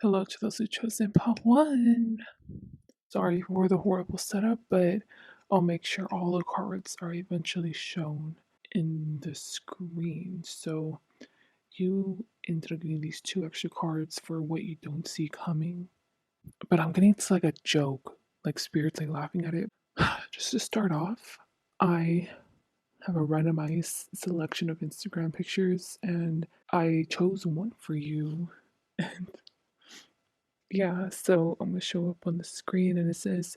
Hello to those who chose in part one. Sorry for the horrible setup, but I'll make sure all the cards are eventually shown in the screen. So you ended up getting these two extra cards for what you don't see coming. But I'm getting to like a joke, like spirits like laughing at it. Just to start off, I have a randomized selection of Instagram pictures and I chose one for you. And yeah, so I'm gonna show up on the screen and it says,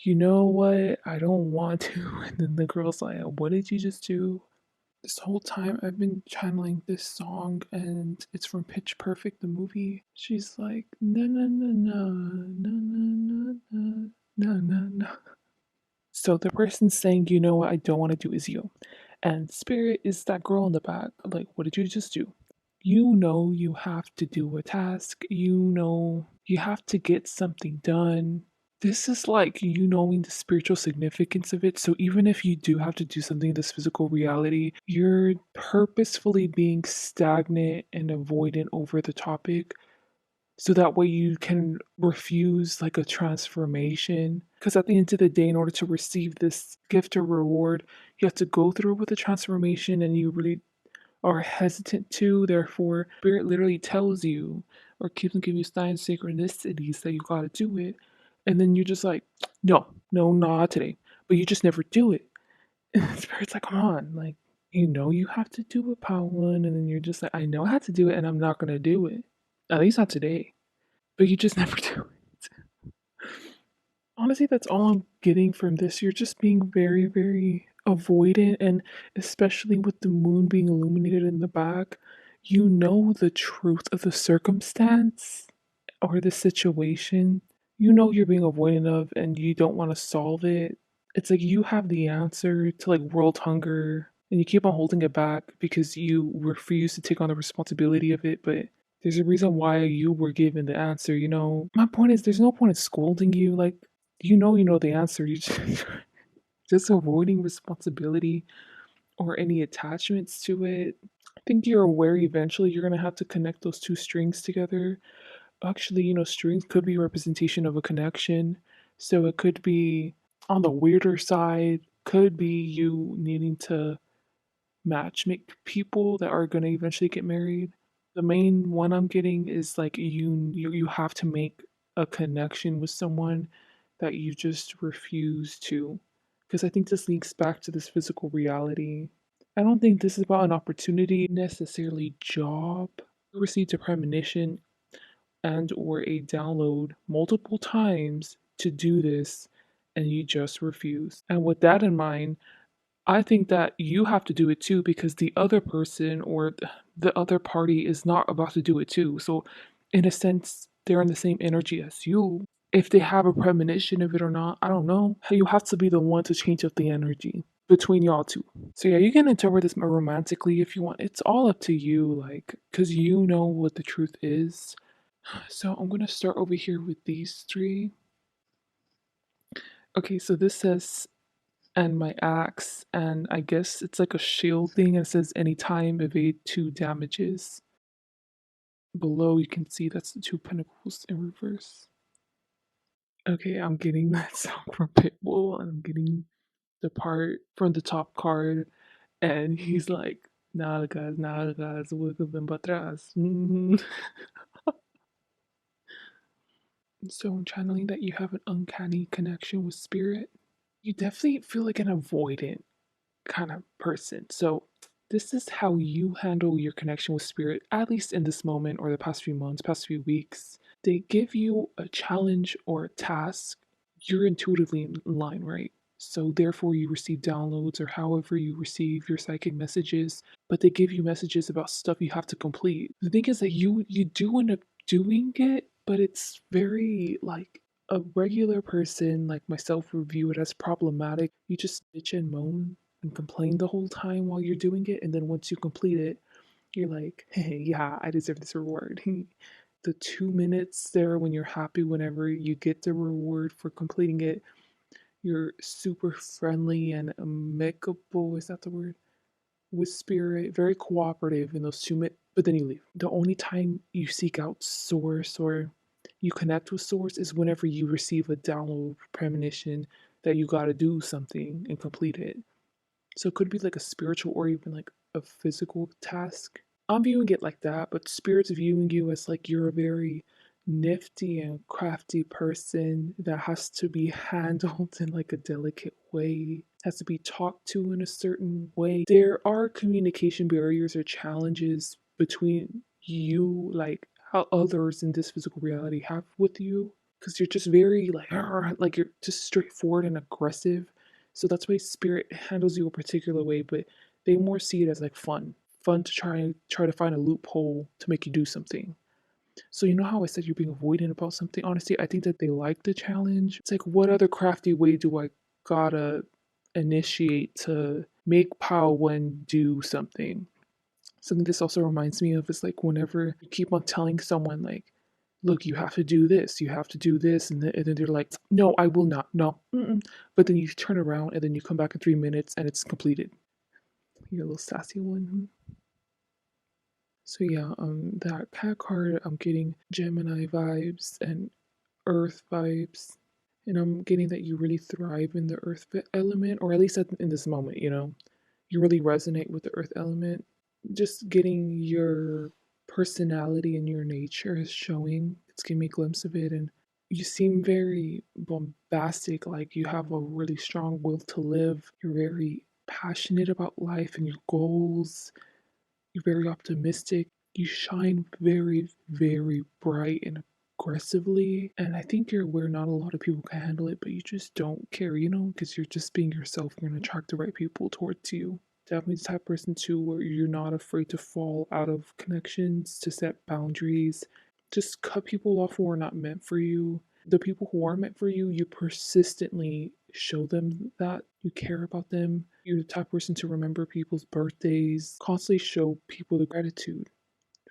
you know what? I don't want to. And then the girl's like, what did you just do? This whole time I've been channeling this song and it's from Pitch Perfect, the movie. She's like, na na na na, na na na na na na. So the person saying, you know what I don't want to do is you. And Spirit is that girl in the back. Like, what did you just do? You know you have to do a task. You know you have to get something done. This is like you knowing the spiritual significance of it. So even if you do have to do something in this physical reality, you're purposefully being stagnant and avoidant over the topic so that way you can refuse like a transformation, because at the end of the day, in order to receive this gift or reward, you have to go through with the transformation and you really are hesitant to. Therefore spirit literally tells you or keeps on giving you signs, synchronicities that you gotta do it, and then you're just like, no, no, not today, but you just never do it. And spirit's like, come on, like, you know you have to do it, power one, and then you're just like, I know I have to do it and I'm not gonna do it, at least not today, but you just never do it. Honestly, that's all I'm getting from this. You're just being very, very avoidant, and especially with the moon being illuminated in the back, you know the truth of the circumstance or the situation. You know you're being avoidant of, and you don't want to solve it. It's like you have the answer to like world hunger, and you keep on holding it back because you refuse to take on the responsibility of it, but there's a reason why you were given the answer, you know? My point is, there's no point in scolding you. Like, you know the answer. You just avoiding responsibility or any attachments to it. I think you're aware eventually you're going to have to connect those two strings together. Actually, you know, strings could be a representation of a connection. So it could be on the weirder side, could be you needing to match make people that are going to eventually get married. The main one I'm getting is like you have to make a connection with someone that you just refuse to, because I think this links back to this physical reality. I don't think this is about an opportunity necessarily job. You received a premonition and or a download multiple times to do this and you just refuse. And with that in mind, I think that you have to do it too because the other person or the other party is not about to do it too. So, in a sense, they're in the same energy as you. If they have a premonition of it or not, I don't know. You have to be the one to change up the energy between y'all two. So, yeah, you can interpret this more romantically if you want. It's all up to you, like, because you know what the truth is. So, I'm going to start over here with these three. Okay, so this says and my axe, and I guess it's like a shield thing. It says anytime evade two damages. Below you can see that's the two pentacles in reverse. Okay, I'm getting that song from Pitbull, and I'm getting the part from the top card, and he's like, nalgas, wiggle para atrás. So I'm channeling that you have an uncanny connection with spirit. You definitely feel like an avoidant kind of person. So, this is how you handle your connection with spirit, at least in this moment or the past few months, past few weeks. They give you a challenge or a task, you're intuitively in line, right? So, therefore, you receive downloads or however you receive your psychic messages, but they give you messages about stuff you have to complete. The thing is that you do end up doing it, but it's very like a regular person like myself would view it as problematic. You just bitch and moan and complain the whole time while you're doing it, and then once you complete it, you're like, hey, yeah, I deserve this reward. The 2 minutes there when you're happy whenever you get the reward for completing it, you're super friendly and amicable, is that the word, with spirit, very cooperative in those 2 minutes, but then you leave. The only time you seek out source or you connect with source is whenever you receive a download premonition that you got to do something and complete it. So it could be like a spiritual or even like a physical task. I'm viewing it like that, but spirit's viewing you as like you're a very nifty and crafty person that has to be handled in like a delicate way, has to be talked to in a certain way. There are communication barriers or challenges between you, like how others in this physical reality have with you, because you're just very like, "Arr," like you're just straightforward and aggressive. So that's why spirit handles you a particular way, but they more see it as like fun to try to find a loophole to make you do something. So you know how I said you're being avoidant about something? Honestly, I think that they like the challenge. It's like what other crafty way do I gotta initiate to make Pao Wen do something? Something this also reminds me of is like whenever you keep on telling someone like, look, you have to do this, you have to do this, and then they're like, no, I will not, no, mm-mm. But then you turn around and then you come back in 3 minutes and it's completed. You're a little sassy one. So yeah, that cat card, I'm getting Gemini vibes and Earth vibes, and I'm getting that you really thrive in the Earth element, or at least in this moment, you know, you really resonate with the Earth element. Just getting your personality and your nature is showing. It's giving me a glimpse of it, and you seem very bombastic. Like you have a really strong will to live. You're very passionate about life and your goals. You're very optimistic. You shine very, very bright and aggressively. And I think you're aware not a lot of people can handle it, but you just don't care, you know, because you're just being yourself. You're going to attract the right people towards you. Definitely the type of person too where you're not afraid to fall out of connections, to set boundaries, just cut people off who are not meant for you. The people who are meant for you, you persistently show them that you care about them. You're the type of person to remember people's birthdays, constantly show people the gratitude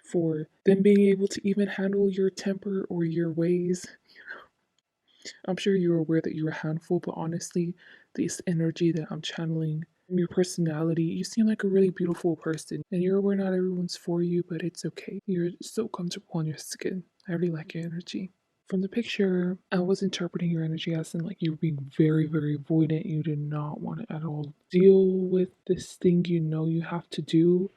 for them being able to even handle your temper or your ways. I'm sure you're aware that you're a handful, but honestly, this energy that I'm channeling, your personality, you seem like a really beautiful person. And you're aware not everyone's for you, but it's okay. You're so comfortable in your skin. I really like your energy. From the picture, I was interpreting your energy as in like you were being very, very avoidant. You did not want to at all deal with this thing you know you have to do,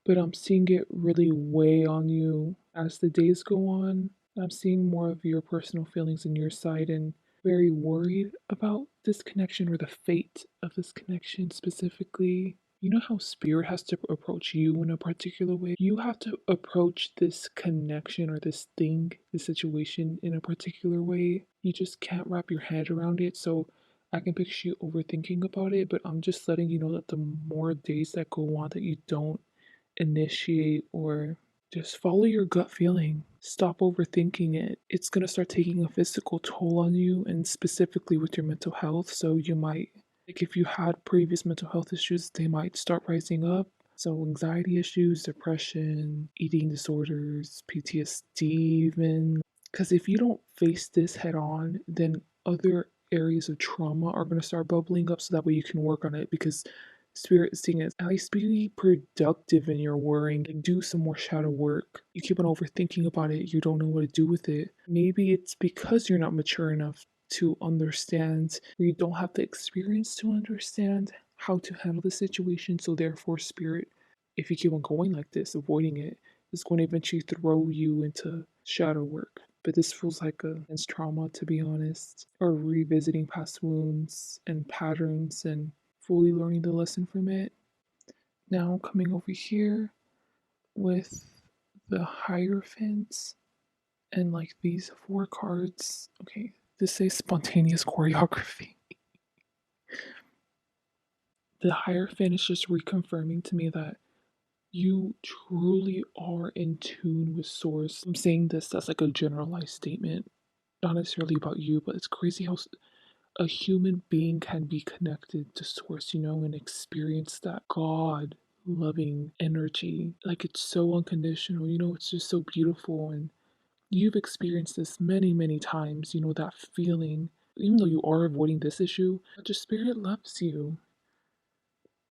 but I'm seeing it really weigh on you as the days go on. I'm seeing more of your personal feelings in your side and very worried about this connection or the fate of this connection specifically. You know how spirit has to approach you in a particular way? You have to approach this connection or this thing, this situation in a particular way. You just can't wrap your head around it. So I can picture you overthinking about it, but I'm just letting you know that the more days that go on that you don't initiate or just follow your gut feeling. Stop overthinking it. It's going to start taking a physical toll on you and specifically with your mental health. So you might, like if you had previous mental health issues, they might start rising up. So anxiety issues, depression, eating disorders, PTSD even. Because if you don't face this head on, then other areas of trauma are going to start bubbling up so that way you can work on it because spirit is seeing it. At least be productive in your worrying and do some more shadow work. You keep on overthinking about it, you don't know what to do with it. Maybe it's because you're not mature enough to understand, or you don't have the experience to understand how to handle the situation. So, therefore, spirit, if you keep on going like this, avoiding it, is going to eventually throw you into shadow work. But this feels like a intense trauma, to be honest, or revisiting past wounds and patterns and fully learning the lesson from it. Now coming over here with the Hierophant and like these four cards. Okay, this says spontaneous choreography. The Hierophant is just reconfirming to me that you truly are in tune with Source. I'm saying this as like a generalized statement, not necessarily about you, but it's crazy how a human being can be connected to Source, you know, and experience that God loving energy. Like it's so unconditional, you know, it's just so beautiful. And you've experienced this many, many times, you know, that feeling, even though you are avoiding this issue, but your spirit loves you.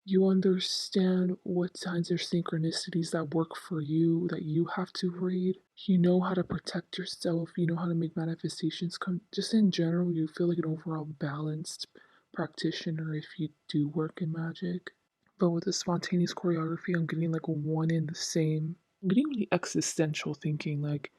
You understand what signs or synchronicities that work for you that you have to read. You know how to protect yourself. You know how to make manifestations come. Just in general, you feel like an overall balanced practitioner if you do work in magic. But with the spontaneous choreography, I'm getting like one in the same. I'm getting really existential thinking. Like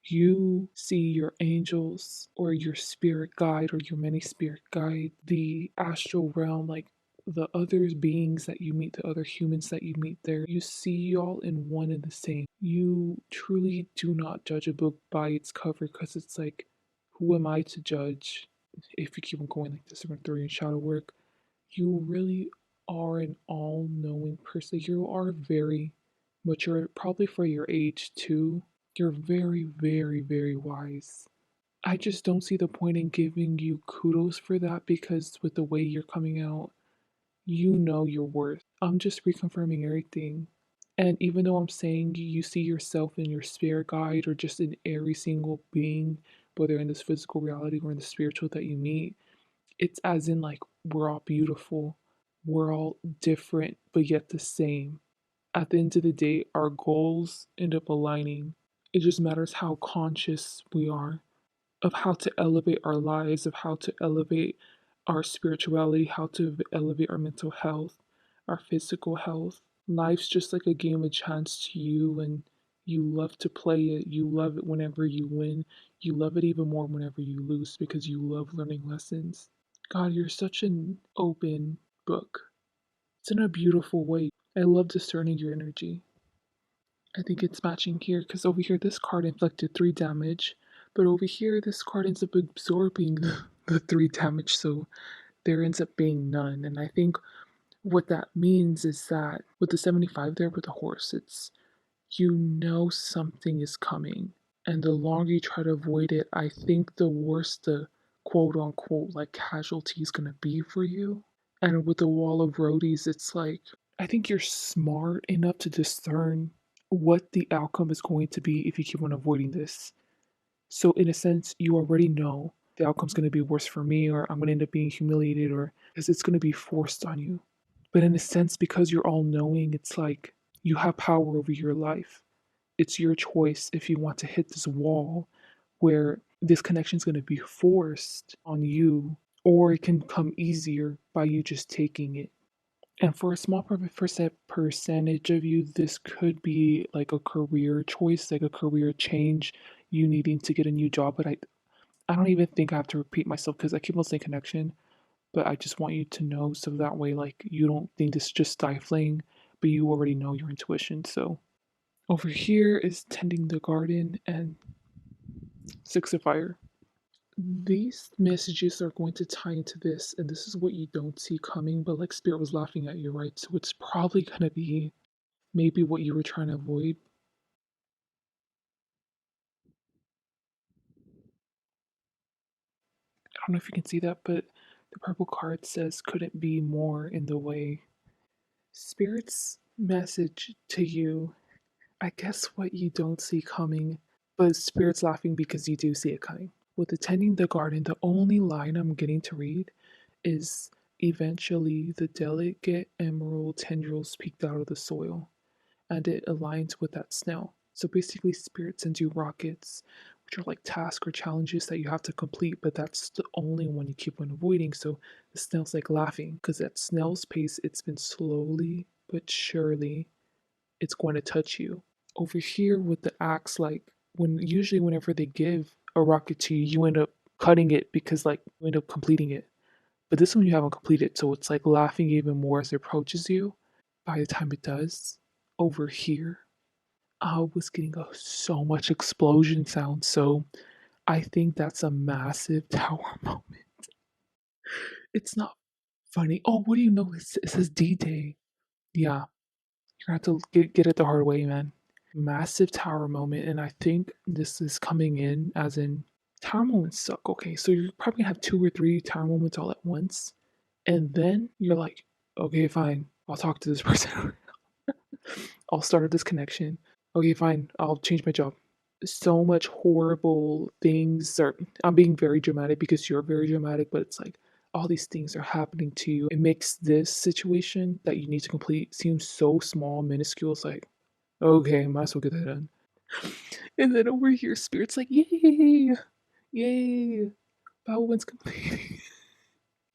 you see your angels or your spirit guide or your many spirit guide, the astral realm, like the other beings that you meet, the other humans that you meet there, you see all in one and the same. You truly do not judge a book by its cover because it's like, who am I to judge? If you keep on going like this, we're going through your shadow work. You really are an all knowing person. You are very mature, probably for your age too. You're very, very, very wise. I just don't see the point in giving you kudos for that because with the way you're coming out, you know your worth. I'm just reconfirming everything. And even though I'm saying you see yourself in your spirit guide or just in every single being, whether in this physical reality or in the spiritual that you meet, it's as in like we're all beautiful, we're all different, but yet the same. At the end of the day, our goals end up aligning. It just matters how conscious we are of how to elevate our lives, of how to elevate our spirituality, how to elevate our mental health, our physical health. Life's just like a game of chance to you, and you love to play it. You love it whenever you win. You love it even more whenever you lose because you love learning lessons. God, you're such an open book. It's in a beautiful way. I love discerning your energy. I think it's matching here because over here this card inflicted 3 damage, but over here this card ends up absorbing the 3 damage, so there ends up being none. And I think what that means is that with the 75 there with the horse, it's you know something is coming. And the longer you try to avoid it, I think the worse the quote unquote like casualty is gonna be for you. And with the wall of roadies, it's like I think you're smart enough to discern what the outcome is going to be if you keep on avoiding this. So in a sense, you already know the outcome's going to be worse for me, or I'm going to end up being humiliated, or because it's going to be forced on you. But in a sense, because you're all knowing, it's like you have power over your life. It's your choice if you want to hit this wall where this connection is going to be forced on you, or it can come easier by you just taking it. And for a small percentage of you, this could be like a career choice, like a career change, you needing to get a new job. But I don't even think I have to repeat myself because I keep on saying connection. But I just want you to know so that way, like, you don't think this is just stifling, but you already know your intuition. So over here is tending the garden and 6 of fire. These messages are going to tie into this, and this is what you don't see coming, but like Spirit was laughing at you, right? So it's probably going to be maybe what you were trying to avoid. I don't know if you can see that, but the purple card says couldn't be more in the way. Spirit's message to you, I guess what you don't see coming, but Spirit's laughing because you do see it coming. With attending the garden, the only line I'm getting to read is eventually the delicate emerald tendrils peeked out of the soil, and it aligns with that snail. So basically, Spirit sends you rockets, which are like tasks or challenges that you have to complete, but that's the only one you keep on avoiding. So the snail's like laughing because at snail's pace, it's been slowly but surely, it's going to touch you. Over here with the axe, like when usually whenever they give a rocket to you, you end up cutting it because like you end up completing it. But this one you haven't completed, so it's like laughing even more as it approaches you. By the time it does, over here, I was getting so much explosion sound. So I think that's a massive tower moment. It's not funny. Oh, what do you know? It says D Day. Yeah, you're gonna have to get it the hard way, man. Massive tower moment, and I think this is coming in as in tower moments suck. Okay, so you're probably gonna have 2 or 3 tower moments all at once, and then you're like, okay, fine, I'll talk to this person. I'll start this connection. Okay, fine, I'll change my job. So much horrible things are. I'm being very dramatic because you're very dramatic, but it's like all these things are happening to you. It makes this situation that you need to complete seem so small, minuscule. It's like, okay, might as well get that done. And then over here, Spirit's like, yay, yay, Battle One's completing.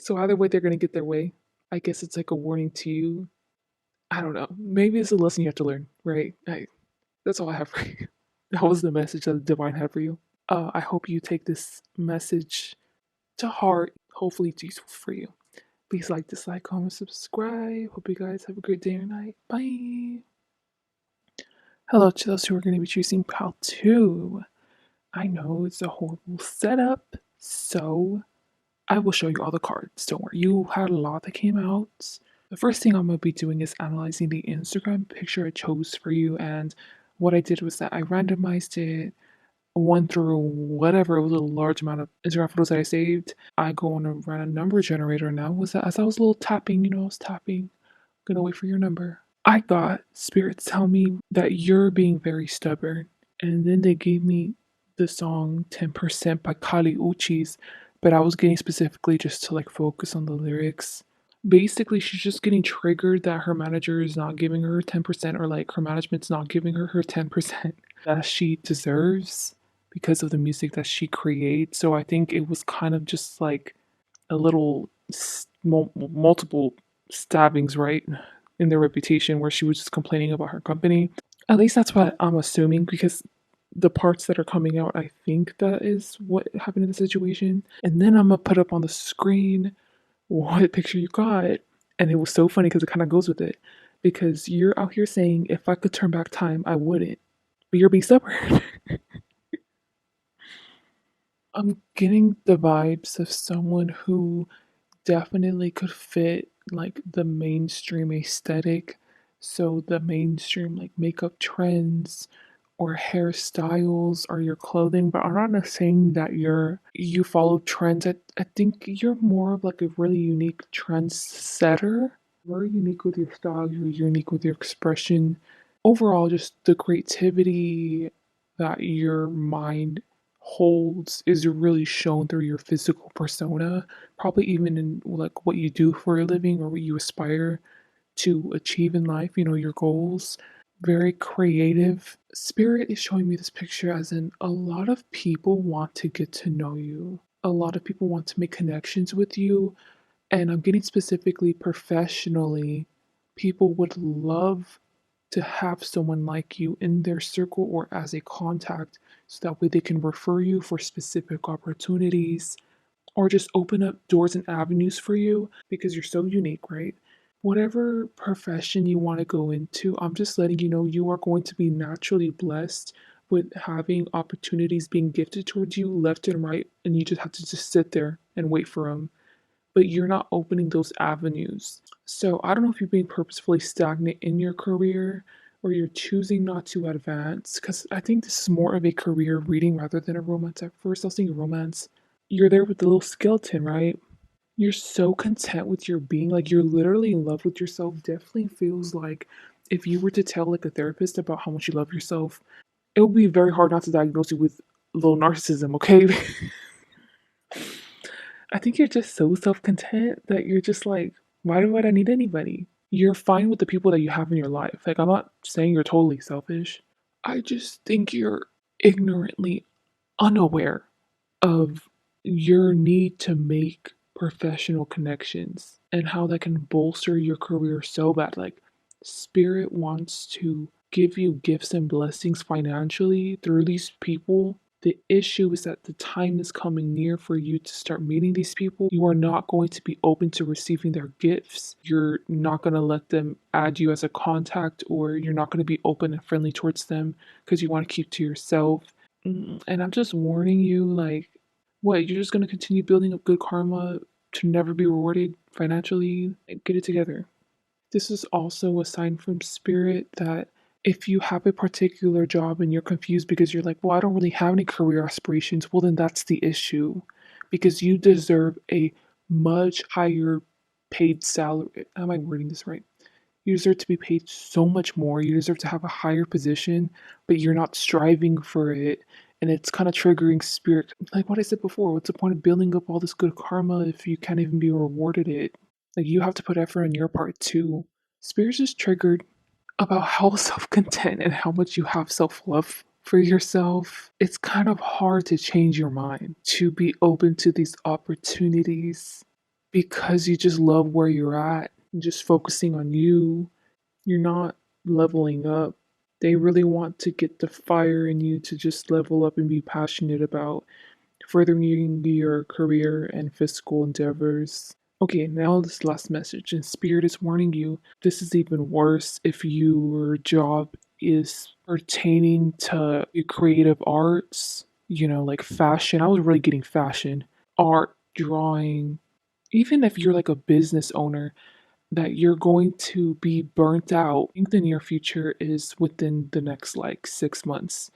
So either way, they're gonna get their way. I guess it's like a warning to you. I don't know. Maybe it's a lesson you have to learn, right? That's all I have for you. That was the message that the divine had for you. I hope you take this message to heart. Hopefully, it's useful for you. Please like, dislike, comment, subscribe. Hope you guys have a great day or night. Bye. Hello to those who are going to be choosing Pal 2. I know it's a horrible setup, so I will show you all the cards. Don't worry, you had a lot that came out. The first thing I'm going to be doing is analyzing the Instagram picture I chose for you, and what I did was that I randomized it one through whatever, it was a large amount of Instagram photos that I saved. I go on a random number generator now. Was that as I was a little tapping, I was tapping, gonna wait for your number. I got spirits tell me that you're being very stubborn. And then they gave me the song 10% by Kali Uchis, but I was getting specifically just to like focus on the lyrics. Basically, she's just getting triggered that her manager is not giving her 10%, or like her management's not giving her 10% that she deserves because of the music that she creates. So I think it was kind of just like a little multiple stabbings, right, in their reputation, where she was just complaining about her company. At least that's what I'm assuming, because the parts that are coming out, I think that is what happened in the situation. And then I'm gonna put up on the screen what picture you got. And it was so funny because it kind of goes with it. Because you're out here saying, if I could turn back time, I wouldn't. But you're being stubborn. I'm getting the vibes of someone who definitely could fit like the mainstream aesthetic. So the mainstream like makeup trends or hairstyles or your clothing, but I'm not saying that you follow trends. I think you're more of like a really unique trendsetter. Very unique with your style, you're unique with your expression. Overall, just the creativity that your mind holds is really shown through your physical persona, probably even in like what you do for a living or what you aspire to achieve in life, your goals. Very creative. Spirit is showing me this picture as in a lot of people want to get to know you. A lot of people want to make connections with you. And I'm getting specifically professionally, people would love to have someone like you in their circle or as a contact so that way they can refer you for specific opportunities or just open up doors and avenues for you because you're so unique, right? Whatever profession you want to go into, I'm just letting you know you are going to be naturally blessed with having opportunities being gifted towards you left and right, and you just have to just sit there and wait for them. But you're not opening those avenues. So I don't know if you're being purposefully stagnant in your career or you're choosing not to advance, because I think this is more of a career reading rather than a romance. At first, I was thinking romance. You're there with the little skeleton, right? You're so content with your being, like you're literally in love with yourself. Definitely feels like if you were to tell like a therapist about how much you love yourself, it would be very hard not to diagnose you with low narcissism, okay? I think you're just so self content that you're just like, why would I need anybody? You're fine with the people that you have in your life. Like, I'm not saying you're totally selfish. I just think you're ignorantly unaware of your need to make professional connections and how that can bolster your career so bad. Like, Spirit wants to give you gifts and blessings financially through these people. The issue is that the time is coming near for you to start meeting these people. You are not going to be open to receiving their gifts. You're not going to let them add you as a contact, or you're not going to be open and friendly towards them because you want to keep to yourself. And I'm just warning you, like, what, you're just gonna continue building up good karma to never be rewarded financially? Like, get it together. This is also a sign from spirit that if you have a particular job and you're confused because you're like, well, I don't really have any career aspirations, well, then that's the issue because you deserve a much higher paid salary. Am I wording this right? You deserve to be paid so much more. You deserve to have a higher position, but you're not striving for it. and it's kind of triggering spirit. Like what I said before, what's the point of building up all this good karma if you can't even be rewarded it? Like you have to put effort on your part too. Spirit's just triggered about how self-content and how much you have self-love for yourself. It's kind of hard to change your mind, to be open to these opportunities because you just love where you're at and just focusing on you. You're not leveling up. They really want to get the fire in you to just level up and be passionate about furthering your career and physical endeavors. Okay, now this last message. And Spirit is warning you this is even worse if your job is pertaining to your creative arts, like fashion. I was really getting fashion, art, drawing. Even if you're like a business owner, that you're going to be burnt out. I think the near future is within the next like 6 months.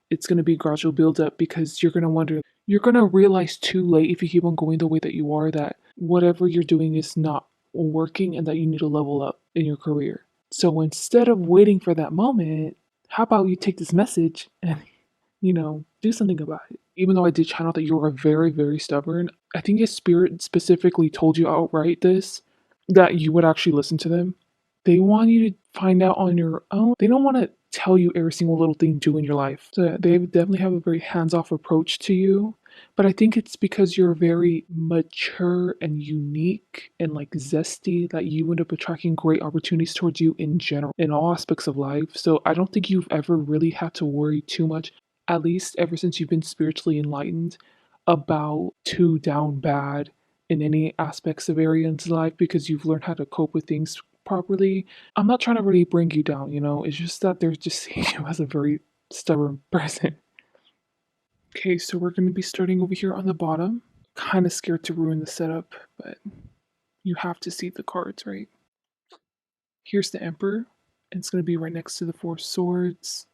It's going to be gradual build up because you're going to wonder, you're going to realize too late if you keep on going the way that you are that whatever you're doing is not working and that you need to level up in your career. So instead of waiting for that moment, how about you take this message and, do something about it? Even though I did channel that you are very, very stubborn, I think his spirit specifically told you outright this, that you would actually listen to them. They want you to find out on your own. They don't want to tell you every single little thing you do in your life. So they definitely have a very hands-off approach to you. But I think it's because you're very mature and unique and like zesty that you end up attracting great opportunities towards you in general, in all aspects of life. So I don't think you've ever really had to worry too much, at least ever since you've been spiritually enlightened, about too down bad in any aspects of areas life because you've learned how to cope with things properly. I'm not trying to really bring you down, it's just that they're just seeing you as a very stubborn person. Okay, so we're going to be starting over here on the bottom. Kind of scared to ruin the setup, but you have to see the cards, right? Here's the Emperor, and it's going to be right next to the Four Swords.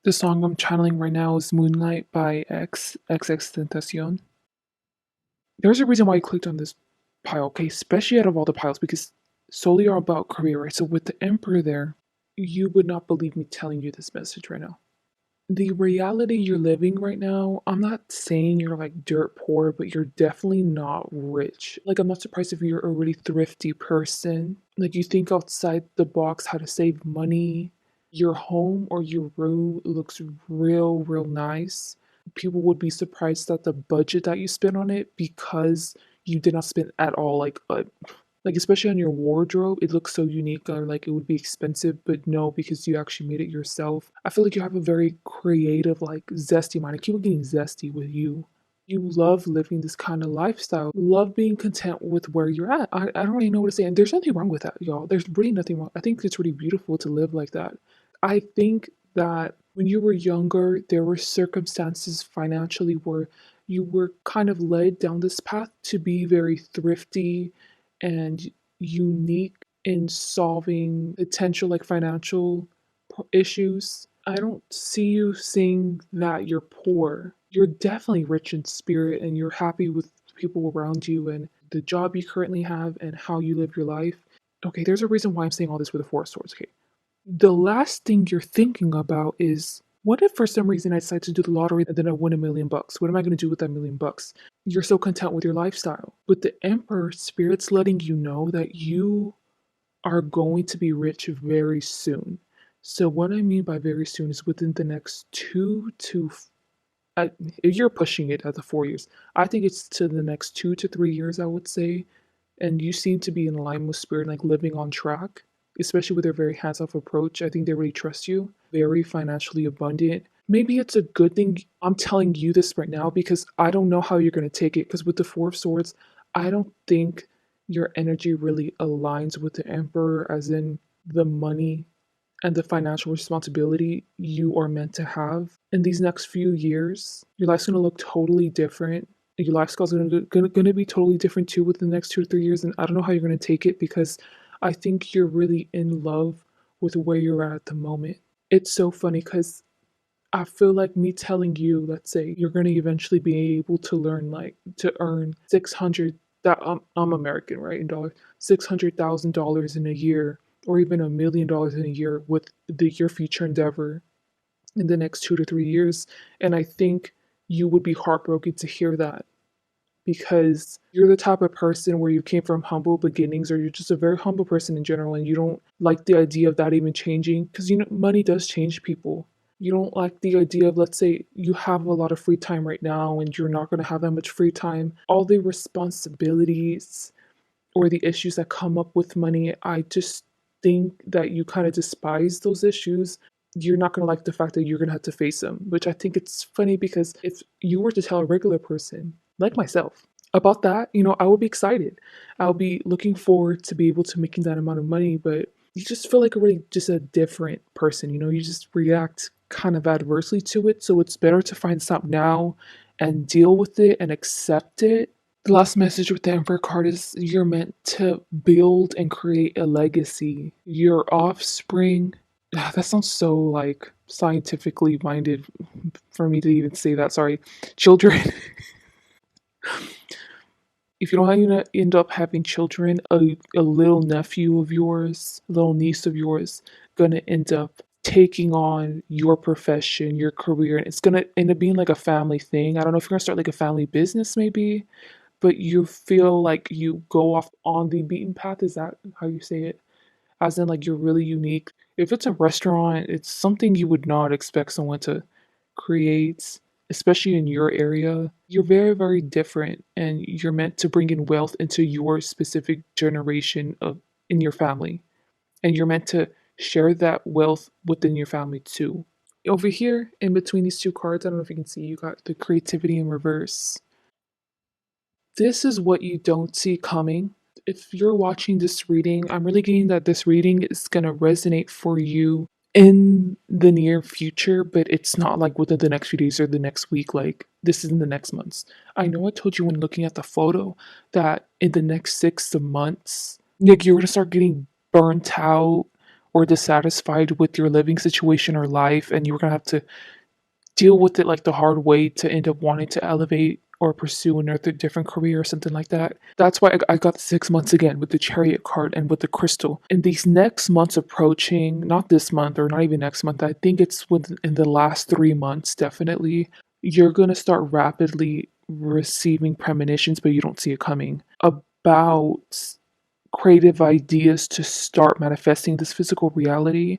The song I'm channeling right now is Moonlight by Tentacion. There's a reason why I clicked on this pile, okay? Especially out of all the piles, because solely are about career, right? So with the Emperor there, you would not believe me telling you this message right now. The reality you're living right now, I'm not saying you're like dirt poor, but you're definitely not rich. Like, I'm not surprised if you're a really thrifty person. Like, you think outside the box how to save money. Your home or your room looks real, real nice. People would be surprised at the budget that you spent on it because you did not spend at all. Like especially on your wardrobe, it looks so unique or like it would be expensive, but no, because you actually made it yourself. I feel like you have a very creative, like zesty mind. I keep on getting zesty with you. You love living this kind of lifestyle. Love being content with where you're at. I don't really know what to say. And there's nothing wrong with that, y'all. There's really nothing wrong. I think it's really beautiful to live like that. I think that when you were younger, there were circumstances financially where you were kind of led down this path to be very thrifty and unique in solving potential like financial issues. I don't see you saying that you're poor. You're definitely rich in spirit and you're happy with people around you and the job you currently have and how you live your life. Okay, there's a reason why I'm saying all this with the Four of Swords. Okay, the last thing you're thinking about is what if for some reason I decide to do the lottery and then I win $1 million? What am I going to do with that $1 million? You're so content with your lifestyle. With the Emperor, Spirit's letting you know that you are going to be rich very soon. So, what I mean by very soon is within the next if you're pushing it at the 4 years, I think it's to the next 2 to 3 years, I would say. And you seem to be in line with Spirit, like living on track, especially with their very hands off approach. I think they really trust you, very financially abundant. Maybe it's a good thing I'm telling you this right now because I don't know how you're going to take it. Because with the Four of Swords, I don't think your energy really aligns with the Emperor, as in the money and the financial responsibility you are meant to have in these next few years. Your life's going to look totally different. Your lifestyle's going to be totally different too within the next 2 to 3 years. And I don't know how you're going to take it because I think you're really in love with where you're at the moment. It's so funny because I feel like me telling you, let's say you're going to eventually be able to learn, like, to earn 600, that I'm American, right? In dollars, $600,000 in a year, or even $1 million in a year with your future endeavor in the next 2 to 3 years. And I think you would be heartbroken to hear that, because you're the type of person where you came from humble beginnings, or you're just a very humble person in general, and you don't like the idea of that even changing, because you know money does change people. You don't like the idea of, let's say you have a lot of free time right now and you're not going to have that much free time, all the responsibilities or the issues that come up with money. I just think that you kind of despise those issues. You're not going to like the fact that you're going to have to face them, which I think it's funny, because if you were to tell a regular person like myself about that, I would be excited. I'll be looking forward to be able to making that amount of money, but you just feel like a really just a different person, you just react kind of adversely to it. So it's better to find something now and deal with it and accept it. The last message with the Emperor card is you're meant to build and create a legacy. Your offspring, that sounds so like scientifically minded for me to even say that. Sorry. Children, if you don't end up having children, a little nephew of yours, a little niece of yours, gonna end up taking on your profession, your career, and it's gonna end up being like a family thing. I don't know if you're gonna start like a family business maybe, but you feel like you go off on the beaten path. Is that how you say it? As in, like, you're really unique. If it's a restaurant, it's something you would not expect someone to create, especially in your area. You're very, very different, and you're meant to bring in wealth into your specific generation of in your family, and you're meant to share that wealth within your family too. Over here, in between these two cards, I don't know if you can see, you got the creativity in reverse. This is what you don't see coming. If you're watching this reading, I'm really getting that this reading is going to resonate for you in the near future, but it's not like within the next few days or the next week. Like, this is in the next months. I know I told you when looking at the photo that in the next 6 months, like, you're going to start getting burnt out or dissatisfied with your living situation or life, and you're going to have to deal with it like the hard way to end up wanting to elevate or pursue another different career or something like that. That's why I got the 6 months again with the chariot card and with the crystal. In these next months approaching, not this month or not even next month, I think it's within the last 3 months, definitely, you're going to start rapidly receiving premonitions, but you don't see it coming, about creative ideas to start manifesting this physical reality.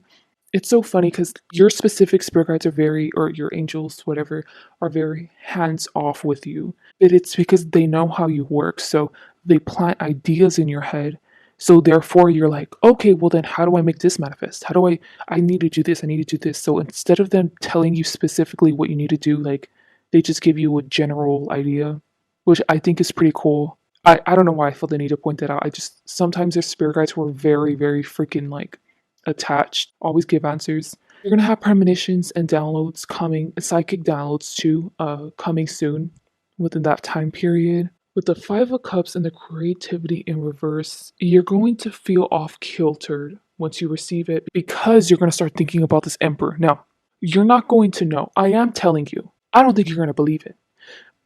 It's so funny because your specific spirit guides are very, or your angels, whatever, are very hands off with you. But it's because they know how you work. So they plant ideas in your head. So therefore, you're like, okay, well then, how do I make this manifest? How do I need to do this. I need to do this. So instead of them telling you specifically what you need to do, like, they just give you a general idea, which I think is pretty cool. I don't know why I feel the need to point that out. I just, sometimes there's spirit guides who are very, very freaking like attached, always give answers. You're gonna have premonitions and downloads coming, psychic downloads too, coming soon within that time period. With the Five of Cups and the creativity in reverse, you're going to feel off kiltered once you receive it, because you're gonna start thinking about this Emperor. Now, you're not going to know. I am telling you. I don't think you're gonna believe it.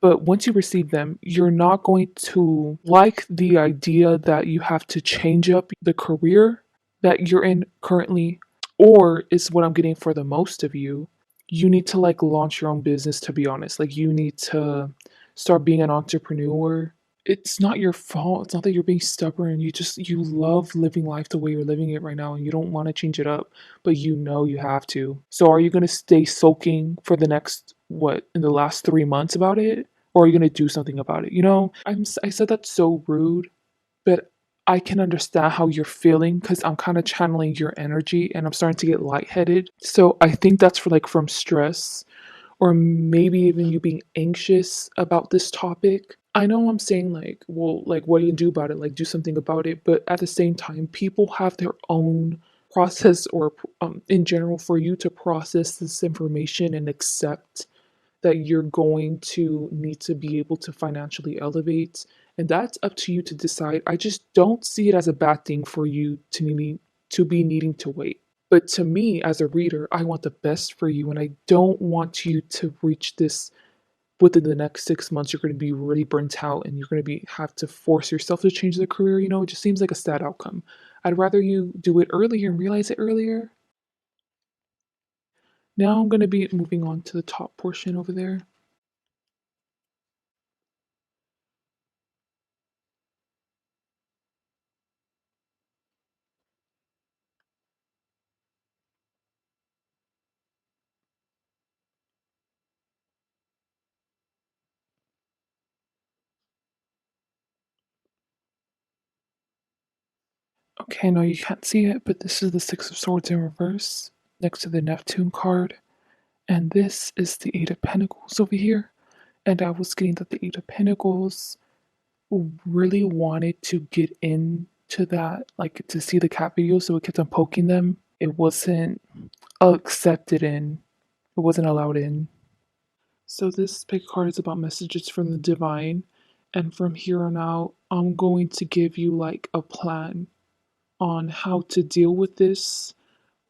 But once you receive them, you're not going to like the idea that you have to change up the career that you're in currently, or is what I'm getting for the most of you. You need to like launch your own business, to be honest. Like, you need to start being an entrepreneur. It's not your fault. It's not that you're being stubborn. You love living life the way you're living it right now, and you don't want to change it up, but you know you have to. So are you going to stay sulking for the next, what, in the last 3 months about it? Or are you going to do something about it? I said that's so rude, but I can understand how you're feeling, because I'm kind of channeling your energy and I'm starting to get lightheaded. So I think that's for like from stress, or maybe even you being anxious about this topic. I know I'm saying like, well, like, what do you do about it? Like, do something about it. But at the same time, people have their own process, or in general, for you to process this information and accept that you're going to need to be able to financially elevate. And that's up to you to decide. I just don't see it as a bad thing for you to be needing to wait. But to me, as a reader, I want the best for you, and I don't want you to reach this within the next 6 months. You're going to be really burnt out, and you're going to be have to force yourself to change the career. It just seems like a sad outcome. I'd rather you do it earlier and realize it earlier. Now I'm going to be moving on to the top portion over there. Okay, no, you can't see it, but this is the Six of Swords in reverse next to the Neptune card. And this is the Eight of Pentacles over here. And I was getting that the Eight of Pentacles really wanted to get into that, like to see the cat video, so it kept on poking them. It wasn't accepted in, it wasn't allowed in. So this pick card is about messages from the divine. And from here on out, I'm going to give you like a plan on how to deal with this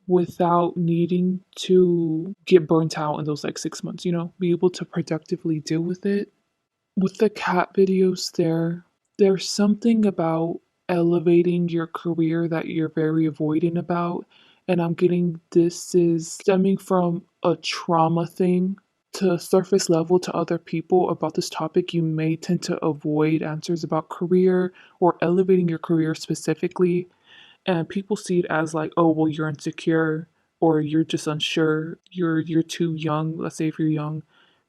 without needing to get burnt out in those like 6 months, be able to productively deal with it. With the cat videos there's something about elevating your career that you're very avoidant about. And I'm getting this is stemming from a trauma thing. To surface level to other people about this topic, you may tend to avoid answers about career or elevating your career specifically, and people see it as like, oh well, you're insecure or you're just unsure, you're too young, let's say if you're young,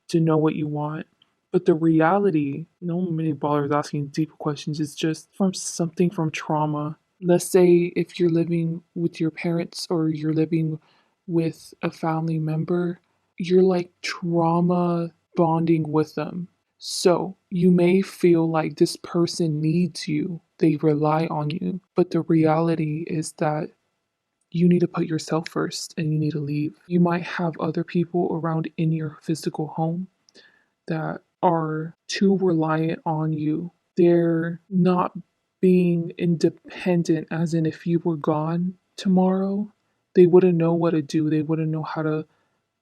to know what you want. But the reality, no one really bothers asking deeper questions. It's just from something from trauma. Let's say if you're living with your parents or you're living with a family member, you're like trauma bonding with them. So you may feel like this person needs you, they rely on you, but the reality is that you need to put yourself first and you need to leave. You might have other people around in your physical home that are too reliant on you. They're not being independent, as in, if you were gone tomorrow, they wouldn't know what to do. They wouldn't know how to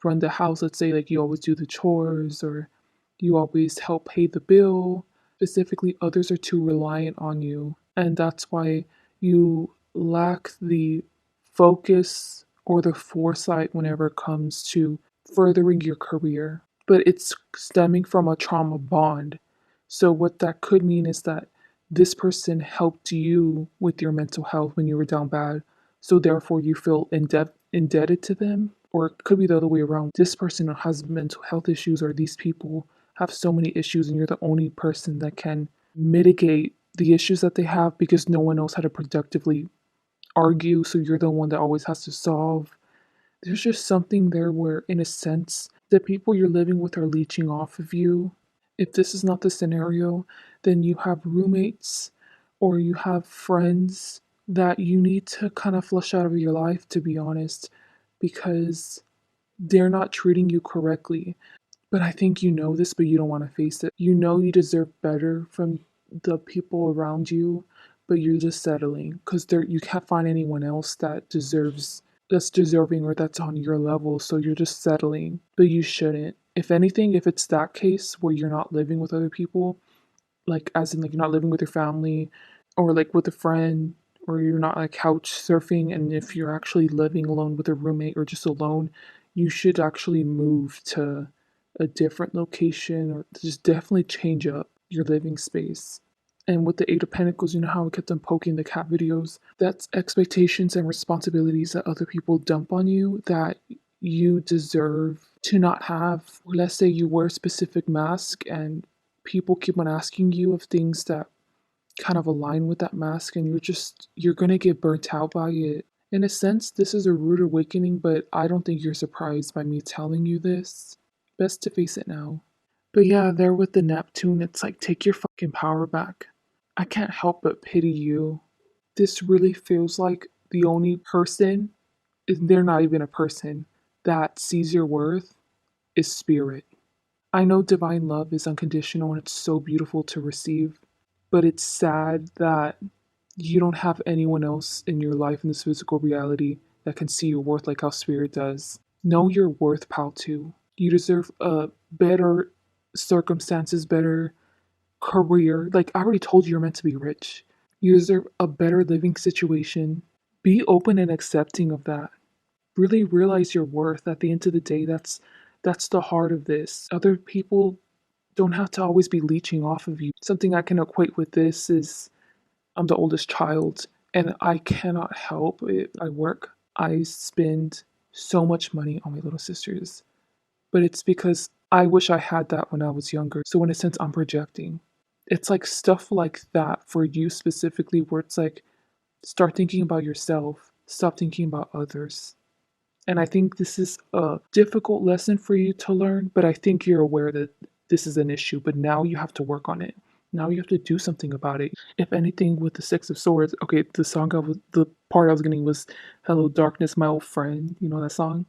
run the house. Let's say, like, you always do the chores or you always help pay the bill. Specifically, others are too reliant on you. And that's why you lack the focus or the foresight whenever it comes to furthering your career. But it's stemming from a trauma bond. So, what that could mean is that this person helped you with your mental health when you were down bad. So, therefore, you feel indebted to them. Or it could be the other way around. This person has mental health issues, or these people have so many issues, and you're the only person that can mitigate the issues that they have because no one knows how to productively argue. So, you're the one that always has to solve. There's just something there where, in a sense, the people you're living with are leeching off of you. If this is not the scenario, then you have roommates or you have friends that you need to kind of flush out of your life, to be honest, because they're not treating you correctly. But I think you know this, but you don't want to face it. You know you deserve better from the people around you, but you're just settling because you can't find anyone else that's deserving or that's on your level, so you're just settling. But you shouldn't. If anything, if it's that case where you're not living with other people, like as in like you're not living with your family or like with a friend, or you're not like couch surfing, and if you're actually living alone with a roommate or just alone, you should actually move to a different location or just definitely change up your living space. And with the Eight of Pentacles, you know how I kept on poking the cat videos? That's expectations and responsibilities that other people dump on you that you deserve to not have. Or let's say you wear a specific mask and people keep on asking you of things that kind of align with that mask, and you're gonna get burnt out by it. In a sense, this is a rude awakening, but I don't think you're surprised by me telling you this. Best to face it now. But yeah, there with the Neptune, it's like, take your fucking power back. I can't help but pity you. This really feels like the only person, they're not even a person, that sees your worth is spirit. I know divine love is unconditional and it's so beautiful to receive, but it's sad that you don't have anyone else in your life in this physical reality that can see your worth like how spirit does. Know your worth, pal, too. You deserve a better circumstances, better career. Like I already told you, you're meant to be rich. You deserve a better living situation. Be open and accepting of that. Really realize your worth. At the end of the day, that's the heart of this. Other people don't have to always be leeching off of you. Something I can equate with this is I'm the oldest child and I cannot help it. I work. I spend so much money on my little sisters. But it's because I wish I had that when I was younger. So in a sense I'm projecting. It's like stuff like that for you specifically where it's like start thinking about yourself, stop thinking about others. And I think this is a difficult lesson for you to learn, but I think you're aware that this is an issue, but now you have to work on it. Now you have to do something about it. If anything, with the Six of Swords, okay, the part I was getting was Hello Darkness, My Old Friend. You know that song?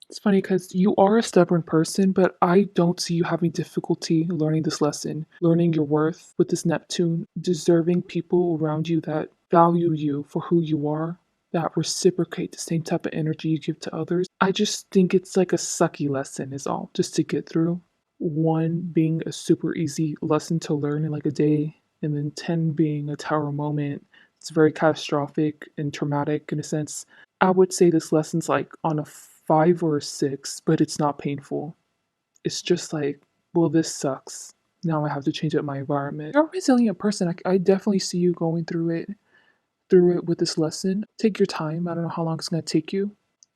It's funny because you are a stubborn person, but I don't see you having difficulty learning this lesson, learning your worth with this Neptune, deserving people around you that value you for who you are, that reciprocate the same type of energy you give to others. I just think it's like a sucky lesson, is all, just to get through. One being a super easy lesson to learn in like a day, and then 10 being a tower moment. It's very catastrophic and traumatic in a sense. I would say this lesson's like on a 5 or a 6, but it's not painful. It's just like, well, this sucks. Now I have to change up my environment. You're a resilient person. I definitely see you going through it with this lesson. Take your time. I don't know how long it's gonna take you.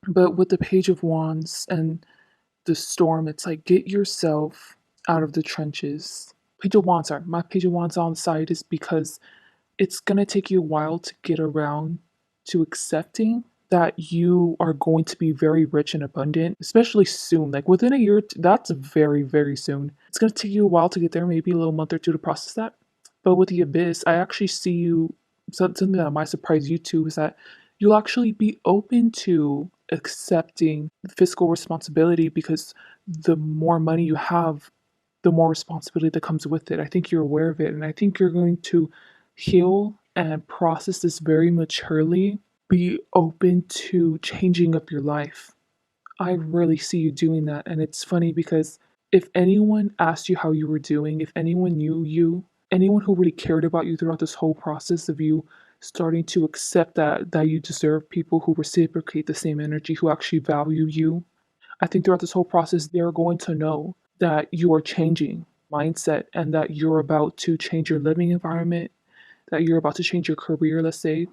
But with the Page of Wands and the storm, it's like get yourself out of the trenches. Page of Wands, sorry. My Page of Wands on the side is because it's going to take you a while to get around to accepting that you are going to be very rich and abundant, especially soon. Like within a year, that's very, very soon. It's going to take you a while to get there, maybe a little month or two to process that. But with the Abyss, I actually see you, something that might surprise you too, is that you'll actually be open to accepting fiscal responsibility because the more money you have, the more responsibility that comes with it. I think you're aware of it, and I think you're going to heal and process this very maturely. Be open to changing up your life. I really see you doing that, and it's funny because if anyone asked you how you were doing, if anyone knew you, anyone who really cared about you throughout this whole process of you starting to accept that you deserve people who reciprocate the same energy, who actually value you, I think throughout this whole process, they're going to know that you are changing mindset and that you're about to change your living environment, that you're about to change your career, let's say.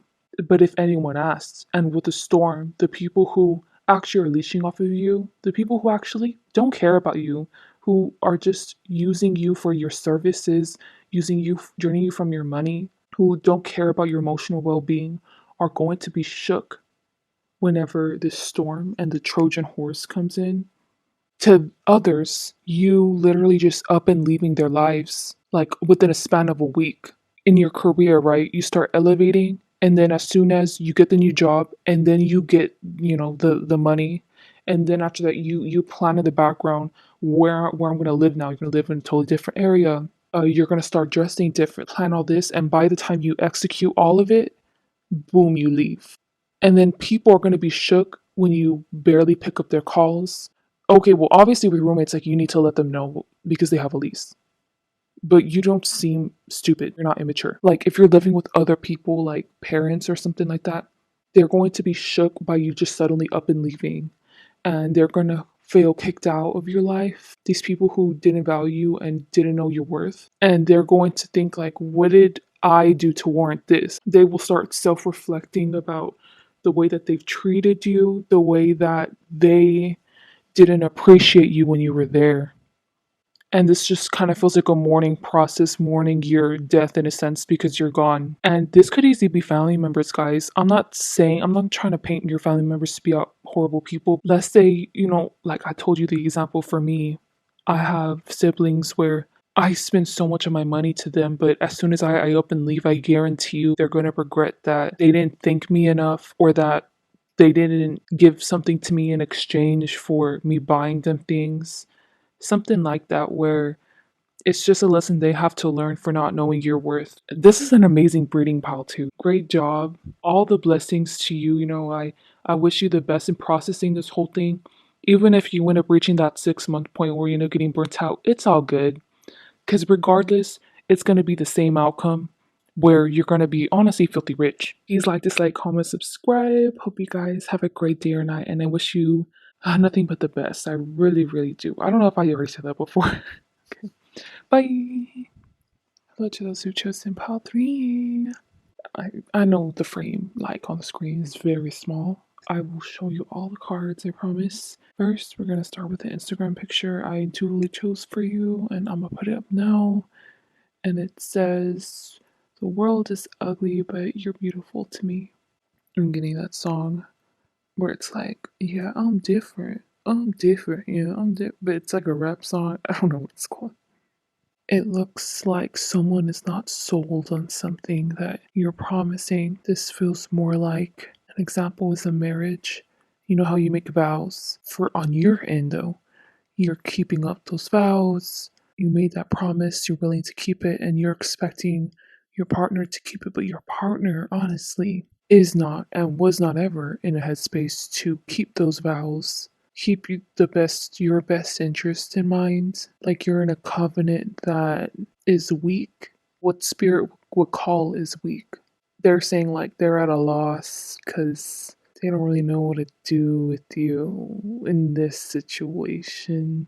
But if anyone asks, and with the storm, the people who actually are leeching off of you, the people who actually don't care about you, who are just using you for your services, using you, draining you from your money, who don't care about your emotional well being, are going to be shook whenever this storm and the Trojan horse comes in. To others, you literally just up and leaving their lives like within a span of a week. In your career, right? You start elevating, and then as soon as you get the new job, and then you get, the money, and then after that, you plan in the background where I'm gonna live now. You're gonna live in a totally different area. You're gonna start dressing different, plan all this, and by the time you execute all of it, boom, you leave. And then people are going to be shook when you barely pick up their calls. Okay, well, obviously, with roommates, like you need to let them know because they have a lease. But you don't seem stupid. You're not immature. Like, if you're living with other people, like parents or something like that, they're going to be shook by you just suddenly up and leaving. And they're going to feel kicked out of your life. These people who didn't value you and didn't know your worth. And they're going to think, like, what did I do to warrant this? They will start self reflecting about the way that they've treated you, the way that they didn't appreciate you when you were there. And this just kind of feels like a mourning process, mourning your death in a sense because you're gone. And this could easily be family members, guys. I'm not trying to paint your family members to be out horrible people. Let's say, like I told you the example for me, I have siblings where I spend so much of my money to them, but as soon as I up and leave, I guarantee you they're going to regret that they didn't thank me enough or that they didn't give something to me in exchange for me buying them things, something like that, where It's just a lesson they have to learn for not knowing your worth. This is an amazing breeding pile too. Great job. All the blessings to you. I wish you the best in processing this whole thing. Even if you end up reaching that 6 month point where you end up getting burnt out, it's all good. Because regardless, it's gonna be the same outcome where you're gonna be honestly filthy rich. Please like, dislike, comment, subscribe. Hope you guys have a great day or night, and I wish you nothing but the best. I really, really do. I don't know if I already said that before. Okay. Bye. Hello to those who chose Pal 3. I know the frame, like on the screen, is very small. I will show you all the cards, I promise. First, we're gonna start with the Instagram picture I intuitively chose for you, and I'm gonna put it up now. And it says, "The world is ugly, but you're beautiful to me." I'm getting that song where it's like, "Yeah, I'm different. I'm different. Yeah, I'm different." But it's like a rap song. I don't know what it's called. It looks like someone is not sold on something that you're promising. This feels more like an example is a marriage. You know how you make vows for on your end though. You're keeping up those vows. You made that promise, you're willing to keep it, and you're expecting your partner to keep it, but your partner honestly is not and was not ever in a headspace to keep those vows, keep your best interest in mind. Like you're in a covenant that is weak. What spirit would call is weak. They're saying like they're at a loss because they don't really know what to do with you in this situation,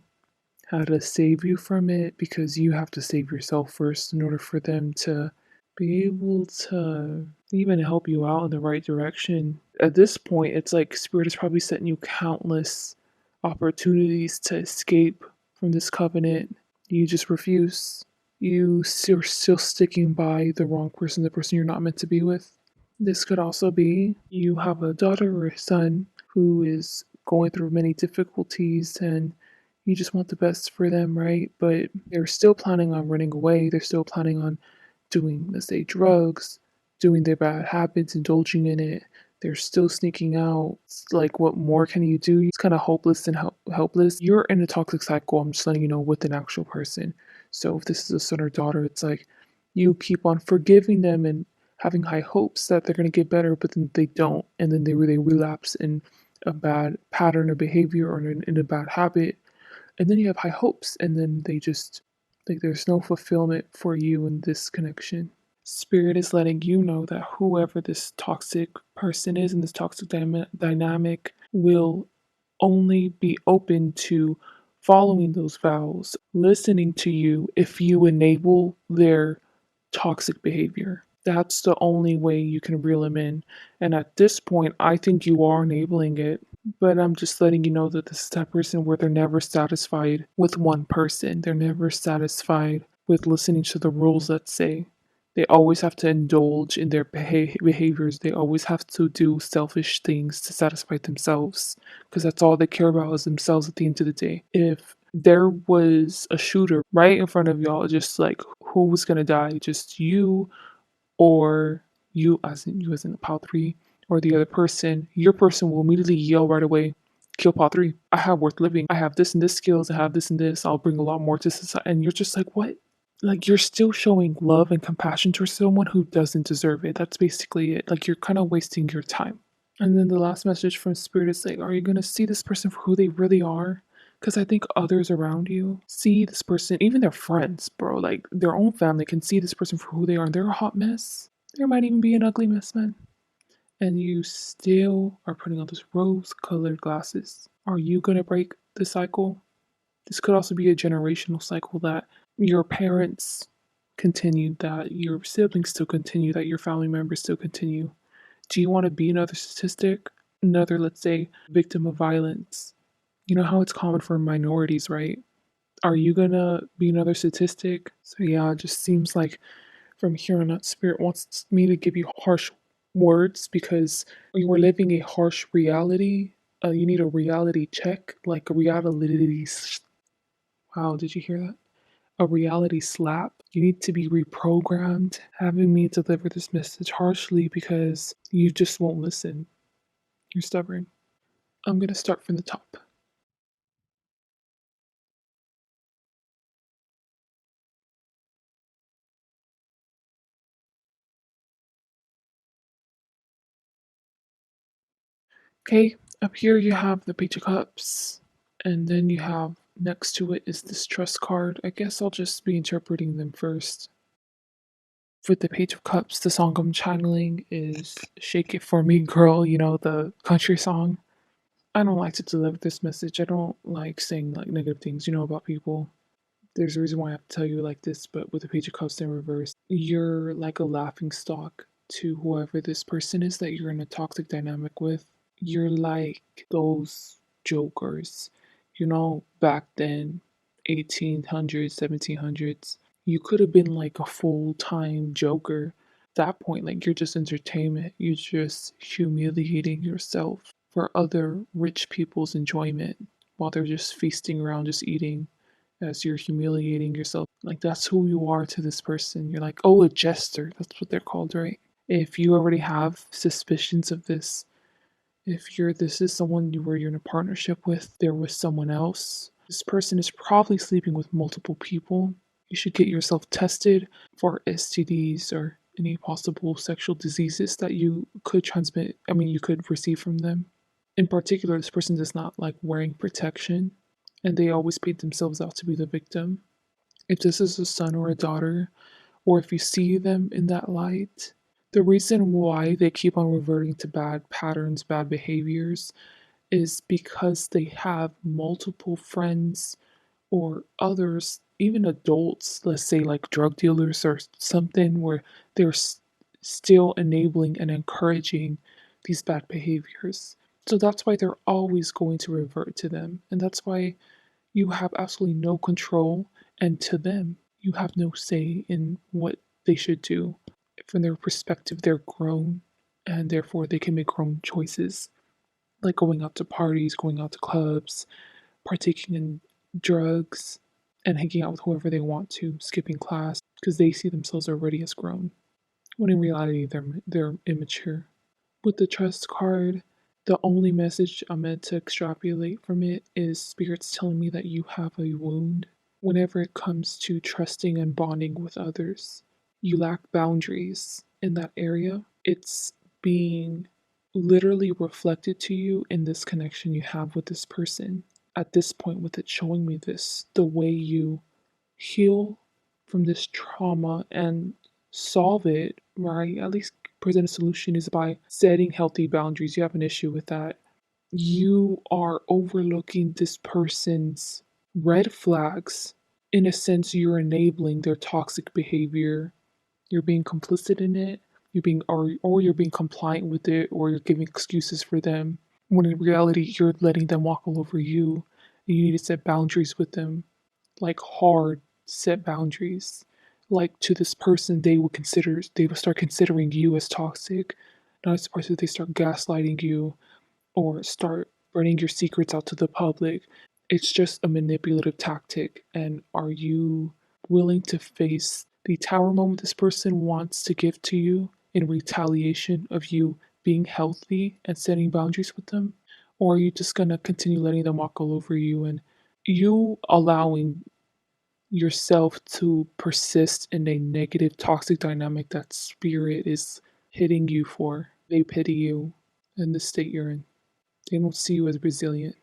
how to save you from it, because you have to save yourself first in order for them to be able to even help you out in the right direction. At this point, it's like Spirit is probably setting you countless opportunities to escape from this covenant. You just refuse. You're still sticking by the wrong person, the person you're not meant to be with. This could also be you have a daughter or a son who is going through many difficulties and you just want the best for them, right? But they're still planning on running away. They're still planning on doing, let's say, drugs, doing their bad habits, indulging in it. They're still sneaking out. It's like, what more can you do? It's kind of hopeless and helpless. You're in a toxic cycle. I'm just letting you know with an actual person. So if this is a son or daughter, it's like you keep on forgiving them and having high hopes that they're going to get better, but then they don't. And then they really relapse in a bad pattern of behavior or in a bad habit, and then you have high hopes, and then they just like there's no fulfillment for you in this connection. Spirit is letting you know that whoever this toxic person is in this toxic dynamic will only be open to following those vows, listening to you if you enable their toxic behavior. That's the only way you can reel them in. And at this point, I think you are enabling it. But I'm just letting you know that this is that person where they're never satisfied with one person. They're never satisfied with listening to the rules that say. They always have to indulge in their behaviors. They always have to do selfish things to satisfy themselves because that's all they care about is themselves at the end of the day. If there was a shooter right in front of y'all, just like who was gonna die? Just you or you as in pile three or the other person, your person will immediately yell right away, kill pile three. I have worth living. I have this and this skills. I have this and this. I'll bring a lot more to society. And you're just like, what? Like you're still showing love and compassion towards someone who doesn't deserve it. That's basically it. Like you're kind of wasting your time. And then the last message from Spirit is like, are you going to see this person for who they really are? Because I think others around you see this person, even their friends, bro, like their own family can see this person for who they are. And they're a hot mess. There might even be an ugly mess, man. And you still are putting on those rose colored glasses. Are you going to break the cycle? This could also be a generational cycle that your parents continued, that your siblings still continue, that your family members still continue. Do you want to be another statistic? Another, let's say, victim of violence? You know how it's common for minorities, right? Are you gonna be another statistic? So, yeah, it just seems like from here on out, Spirit wants me to give you harsh words because you are living a harsh reality. You need a reality check, like a reality. Wow, did you hear that? A reality slap. You need to be reprogrammed. Having me deliver this message harshly because you just won't listen. You're stubborn. I'm gonna start from the top. Okay, up here you have the Page of Cups, and then you have next to it is this Trust card. I guess I'll just be interpreting them first. For the Page of Cups, the song I'm channeling is Shake It For Me Girl, you know, the country song. I don't like to deliver this message. I don't like saying like negative things, you know, about people. There's a reason why I have to tell you like this, but with the Page of Cups in reverse, you're like a laughing stock to whoever this person is that you're in a toxic dynamic with. You're like those jokers, you know, back then, 1800s, 1700s. You could have been like a full time joker. At that point, like you're just entertainment. You're just humiliating yourself for other rich people's enjoyment while they're just feasting around, just eating as you're humiliating yourself. Like that's who you are to this person. You're like, oh, a jester. That's what they're called, right? If you already have suspicions of this, if this is someone where you're in a partnership with, there was someone else. This person is probably sleeping with multiple people. You should get yourself tested for STDs or any possible sexual diseases that you could transmit. I mean, you could receive from them. In particular, this person does not like wearing protection, and they always paint themselves out to be the victim. If this is a son or a daughter, or if you see them in that light, the reason why they keep on reverting to bad patterns, bad behaviors, is because they have multiple friends or others, even adults, let's say like drug dealers or something, where they're still enabling and encouraging these bad behaviors. So that's why they're always going to revert to them. And that's why you have absolutely no control, and to them, you have no say in what they should do. From their perspective, they're grown, and therefore they can make grown choices, like going out to parties, going out to clubs, partaking in drugs, and hanging out with whoever they want to, skipping class, because they see themselves already as grown, when in reality, they're immature. With the trust card, the only message I'm meant to extrapolate from it is spirits telling me that you have a wound whenever it comes to trusting and bonding with others. You lack boundaries in that area. It's being literally reflected to you in this connection you have with this person. At this point, with it showing me this, the way you heal from this trauma and solve it, right? At least present a solution is by setting healthy boundaries. You have an issue with that. You are overlooking this person's red flags. In a sense, you're enabling their toxic behavior. You're being complicit in it. Or you're being compliant with it, or you're giving excuses for them. When in reality, you're letting them walk all over you. You need to set boundaries with them, like hard set boundaries. Like to this person, they will start considering you as toxic. Not surprised if they start gaslighting you or start bringing your secrets out to the public. It's just a manipulative tactic. And are you willing to face the tower moment this person wants to give to you in retaliation of you being healthy and setting boundaries with them? Or are you just gonna continue letting them walk all over you and you allowing yourself to persist in a negative, toxic dynamic that spirit is hitting you for? They pity you in the state you're in. They don't see you as resilient.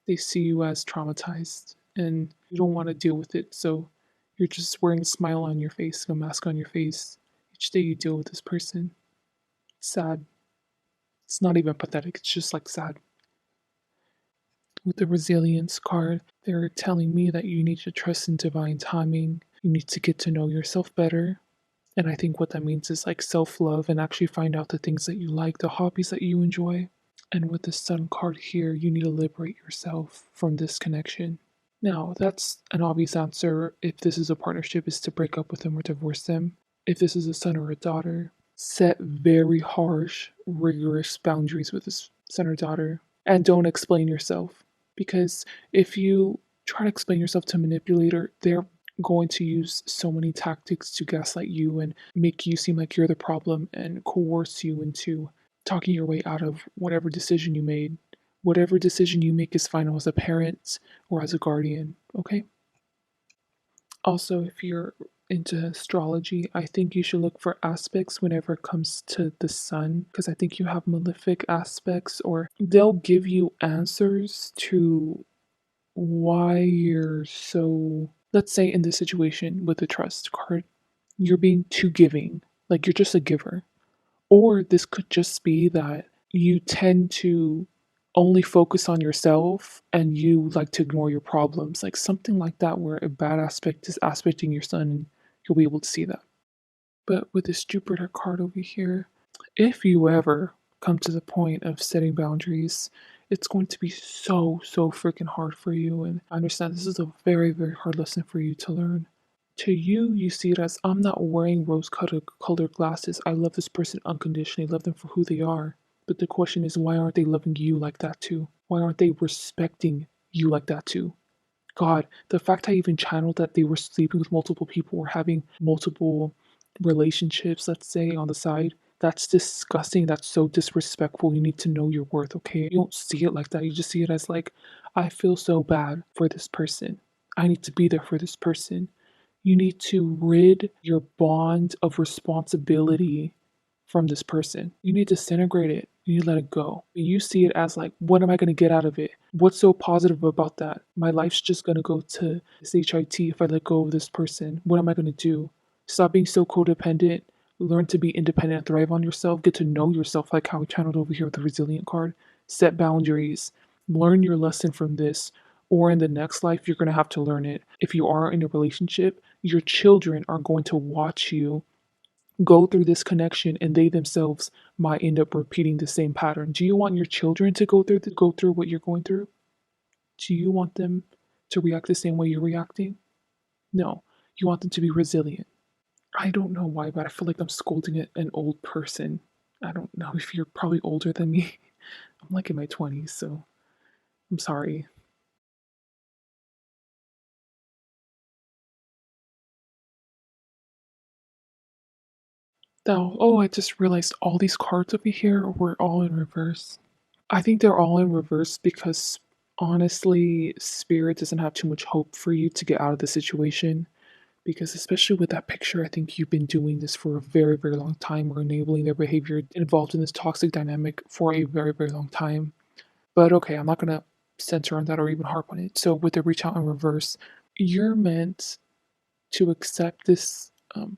They see you as traumatized and you don't want to deal with it. So you're just wearing a smile on your face, a mask on your face each day you deal with this person. It's sad. It's not even pathetic, it's just like sad. With the resilience card, they're telling me that you need to trust in divine timing. You need to get to know yourself better. And I think what that means is like self love and actually find out the things that you like, the hobbies that you enjoy. And with the Sun card here, you need to liberate yourself from this connection. Now, that's an obvious answer if this is a partnership, is to break up with them or divorce them. If this is a son or a daughter, set very harsh, rigorous boundaries with this son or daughter. And don't explain yourself. Because if you try to explain yourself to a manipulator, they're going to use so many tactics to gaslight you and make you seem like you're the problem and coerce you into talking your way out of whatever decision you made. Whatever decision you make is final as a parent or as a guardian, okay? Also, if you're into astrology, I think you should look for aspects whenever it comes to the sun, because I think you have malefic aspects, or they'll give you answers to why you're so, let's say in this situation with the trust card, you're being too giving, like you're just a giver. Or this could just be that you tend to only focus on yourself and you like to ignore your problems, like something like that, where a bad aspect is aspecting your sun and you'll be able to see that. But with this Jupiter card over here, if you ever come to the point of setting boundaries, it's going to be so freaking hard for you. And I understand this is a very hard lesson for you to learn. To you, you see it as, I'm not wearing rose-colored glasses. I love this person unconditionally, love them for who they are. But the question is, why aren't they loving you like that too? Why aren't they respecting you like that too? God, the fact I even channeled that they were sleeping with multiple people or having multiple relationships, let's say, on the side, that's disgusting. That's so disrespectful. You need to know your worth, okay? You don't see it like that. You just see it as like, I feel so bad for this person. I need to be there for this person. You need to rid your bond of responsibility from this person. You need to disintegrate it. You need to let it go. You see it as like, what am I going to get out of it? What's so positive about that? My life's just going to go to this HIT if I let go of this person. What am I going to do? Stop being so codependent. Learn to be independent, thrive on yourself, get to know yourself, like how we channeled over here with the resilient card. Set boundaries. Learn your lesson from this, or in the next life, you're going to have to learn it. If you are in a relationship, your children are going to watch you go through this connection and they themselves might end up repeating the same pattern. Do you want your children to go through what you're going through? Do you want them to react the same way you're reacting? No. You want them to be resilient. I don't know why, but I feel like I'm scolding an old person. I don't know if you're probably older than me. I'm like in my 20s, so I'm sorry. Now, oh, I just realized all these cards over here were all in reverse. I think they're all in reverse because honestly, Spirit doesn't have too much hope for you to get out of the situation. Because, especially with that picture, I think you've been doing this for a very long time or enabling their behavior involved in this toxic dynamic for a very long time. But okay, I'm not going to center on that or even harp on it. So, with the reach out in reverse, you're meant to accept this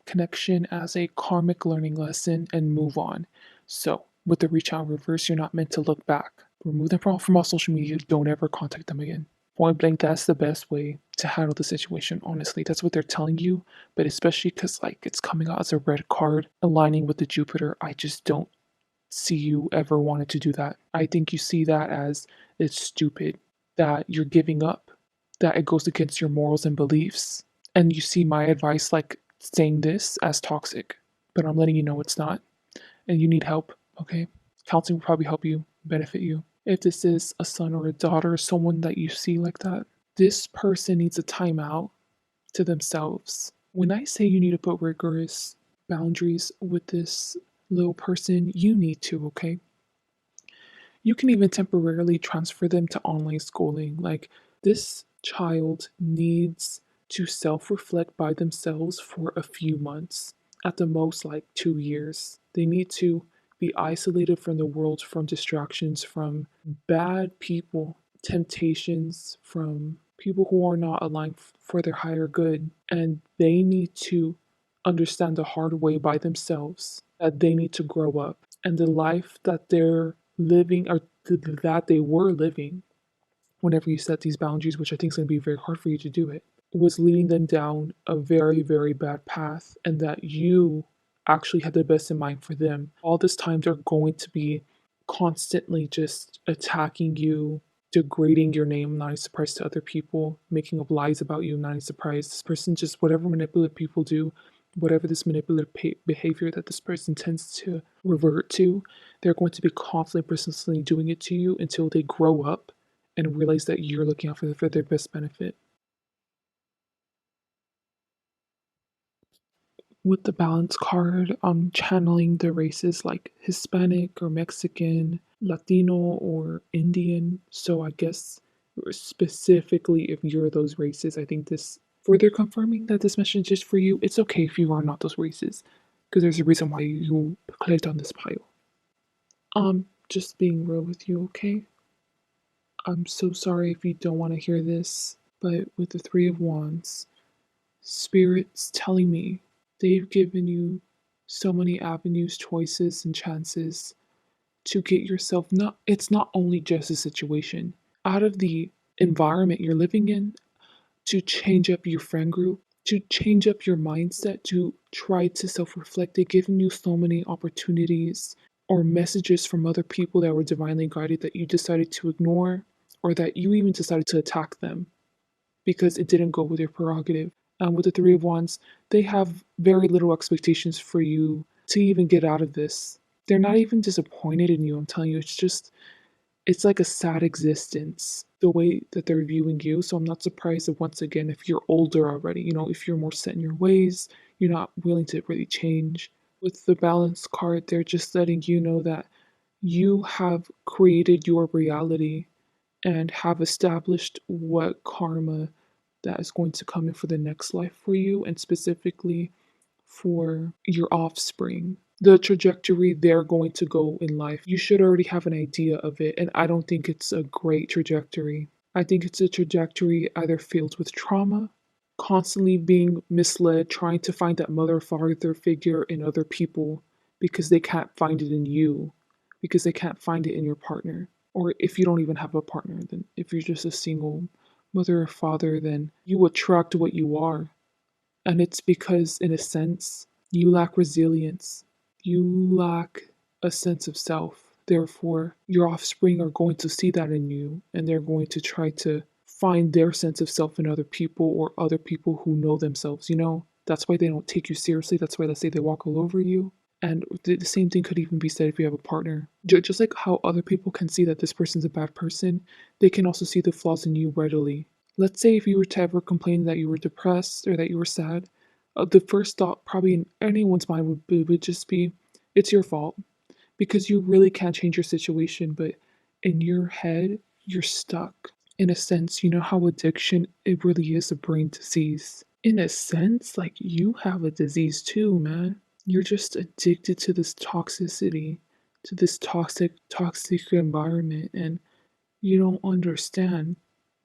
connection as a karmic learning lesson and move on. So, with the reach out reverse, you're not meant to look back. Remove them from all social media. Don't ever contact them again. Point blank, that's the best way to handle the situation. Honestly, that's what they're telling you. But especially because like it's coming out as a red card aligning with the Jupiter, I just don't see you ever wanted to do that. I think you see that as it's stupid, that you're giving up, that it goes against your morals and beliefs. And you see my advice like saying this as toxic, but I'm letting you know it's not. And you need help, okay? Counseling will probably help you, benefit you. If this is a son or a daughter, someone that you see like that, this person needs a timeout to themselves. When I say you need to put rigorous boundaries with this little person, you need to, okay? You can even temporarily transfer them to online schooling. Like, this child needs to self reflect by themselves for a few months, at the most, like 2 years. They need to be isolated from the world, from distractions, from bad people, temptations, from people who are not aligned for their higher good. And they need to understand the hard way by themselves that they need to grow up. And the life that they're living, or that they were living whenever you set these boundaries, which I think is going to be very hard for you to do it, was leading them down a very bad path, and that you actually had the best in mind for them. All this time, they're going to be constantly just attacking you, degrading your name, not a surprise to other people, making up lies about you, not a surprise. This person just, whatever manipulative people do, whatever this manipulative behavior that this person tends to revert to, they're going to be constantly, persistently doing it to you until they grow up and realize that you're looking out for their best benefit. With the balance card, I'm channeling the races like Hispanic or Mexican, Latino or Indian. So I guess specifically if you're those races, I think this further confirming that this message is for you. It's okay if you are not those races, because there's a reason why you clicked on this pile. Just being real with you, okay? I'm so sorry if you don't want to hear this, but with the Three of Wands, Spirit's telling me they've given you so many avenues, choices, and chances to get yourself not, it's not only just a situation, out of the environment you're living in, to change up your friend group, to change up your mindset, to try to self reflect. They've given you so many opportunities or messages from other people that were divinely guided that you decided to ignore, or that you even decided to attack them because it didn't go with your prerogative. And with the Three of Wands, they have very little expectations for you to even get out of this. They're not even disappointed in you, I'm telling you. It's like a sad existence, the way that they're viewing you. So I'm not surprised that once again, if you're older already, if you're more set in your ways, you're not willing to really change. With the balance card, they're just letting you know that you have created your reality and have established what karma that is going to come in for the next life for you, and specifically for your offspring. The trajectory they're going to go in life. You should already have an idea of it, and I don't think it's a great trajectory. I think it's a trajectory either filled with trauma, constantly being misled, trying to find that mother or father figure in other people because they can't find it in you, because they can't find it in your partner. Or if you don't even have a partner, then if you're just a single mother or father, then you attract what you are. And it's because, in a sense, you lack resilience. You lack a sense of self. Therefore, your offspring are going to see that in you, and they're going to try to find their sense of self in other people or other people who know themselves. That's why they don't take you seriously. That's why, let's say, they walk all over you. And the same thing could even be said if you have a partner. Just like how other people can see that this person's a bad person, they can also see the flaws in you readily. Let's say if you were to ever complain that you were depressed or that you were sad, the first thought probably in anyone's mind would just be, it's your fault. Because you really can't change your situation, but in your head, you're stuck. In a sense, you know how addiction, it really is a brain disease. In a sense, like you have a disease too, man. You're just addicted to this toxicity, to this toxic environment, and you don't understand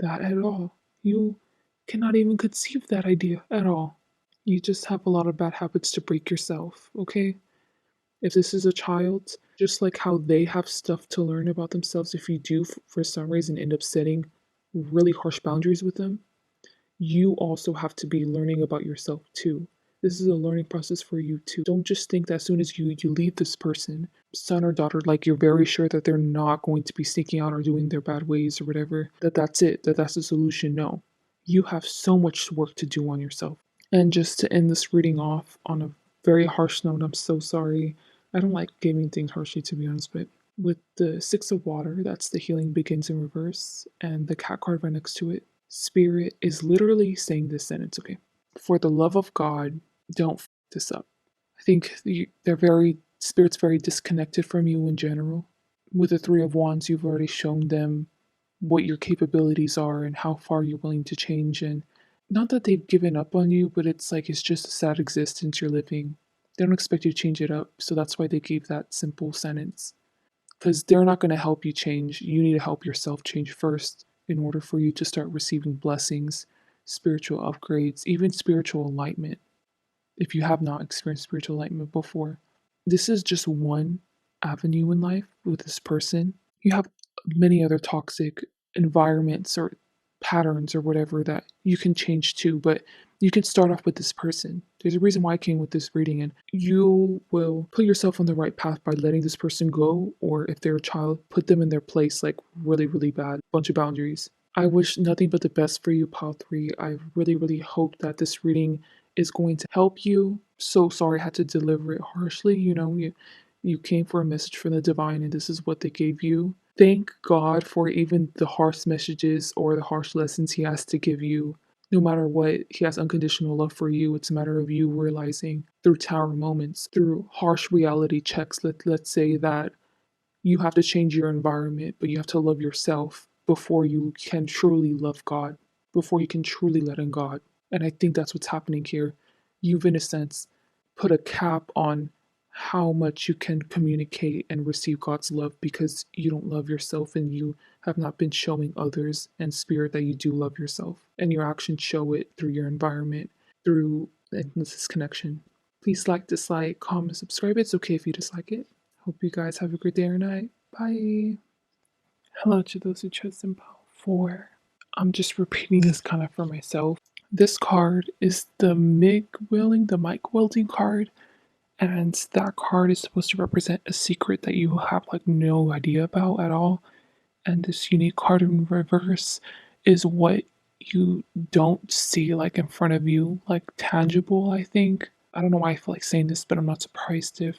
that at all. You cannot even conceive that idea at all. You just have a lot of bad habits to break yourself, okay? If this is a child, just like how they have stuff to learn about themselves, if you do, for some reason, end up setting really harsh boundaries with them, you also have to be learning about yourself too. This is a learning process for you too. Don't just think that as soon as you leave this person, son or daughter, like you're very sure that they're not going to be sneaking out or doing their bad ways or whatever, that's it, that's the solution. No. You have so much work to do on yourself. And just to end this reading off on a very harsh note, I'm so sorry. I don't like giving things harshly, to be honest, but with the Six of Water, that's the healing begins in reverse, and the cat card right next to it, Spirit is literally saying this sentence, okay? For the love of God, don't f this up. I think Spirit's very disconnected from you in general. With the Three of Wands, you've already shown them what your capabilities are and how far you're willing to change, and not that they've given up on you, but it's like it's just a sad existence you're living. They don't expect you to change it up, so that's why they gave that simple sentence. Because they're not going to help you change. You need to help yourself change first in order for you to start receiving blessings, spiritual upgrades, even spiritual enlightenment if you have not experienced spiritual enlightenment before. This is just one avenue in life with this person. You have many other toxic environments or patterns or whatever that you can change too, but you can start off with this person. There's a reason why I came with this reading, and you will put yourself on the right path by letting this person go, or if they're a child, put them in their place like really, really bad, bunch of boundaries. I wish nothing but the best for you, Pile 3. I really, really hope that this reading is going to help you. So sorry I had to deliver it harshly. You came for a message from the divine, and this is what they gave you. Thank God for even the harsh messages or the harsh lessons He has to give you. No matter what, He has unconditional love for you. It's a matter of you realizing through tower moments, through harsh reality checks. Let's say that you have to change your environment, but you have to love yourself before you can truly love God, before you can truly let in God. And I think that's what's happening here. You've, in a sense, put a cap on how much you can communicate and receive God's love because you don't love yourself and you have not been showing others and spirit that you do love yourself. And your actions show it through your environment, through this connection. Please like, dislike, comment, subscribe. It's okay if you dislike it. Hope you guys have a great day or night. Bye. Hello to those who chose Symbol 4. I'm just repeating this kind of for myself. This card is the mic welding card, and that card is supposed to represent a secret that you have like no idea about at all. And this unique card in reverse is what you don't see like in front of you, like tangible, I think. I don't know why I feel like saying this, but I'm not surprised if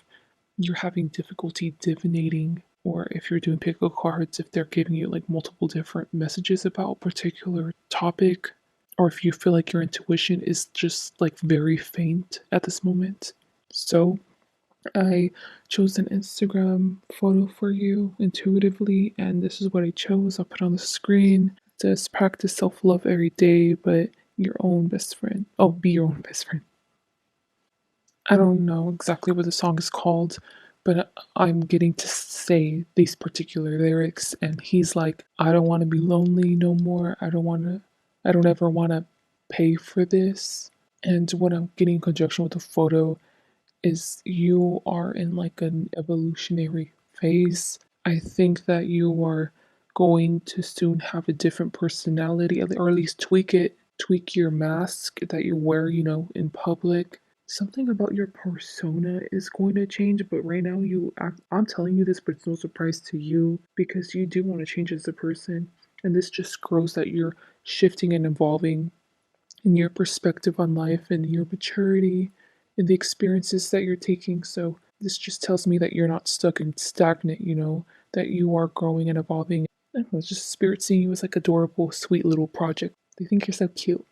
you're having difficulty divinating, or if you're doing pick cards, if they're giving you like multiple different messages about a particular topic, or if you feel like your intuition is just like very faint at this moment. So I chose an Instagram photo for you intuitively, and this is what I chose. I'll put on the screen. It says practice self-love every day, but your own best friend. Oh, be your own best friend. I don't know exactly what the song is called, but I'm getting to say these particular lyrics, and he's like, I don't want to be lonely no more. I don't ever want to pay for this. And what I'm getting in conjunction with the photo is you are in like an evolutionary phase. I think that you are going to soon have a different personality, or at least tweak your mask that you wear, in public. Something about your persona is going to change, but right now I'm telling you this, but it's no surprise to you because you do want to change as a person. And this just grows that you're shifting and evolving in your perspective on life and your maturity and the experiences that you're taking. So this just tells me that you're not stuck and stagnant, that you are growing and evolving. I don't know, it's just spirit seeing you as like adorable, sweet little project. They think you're so cute.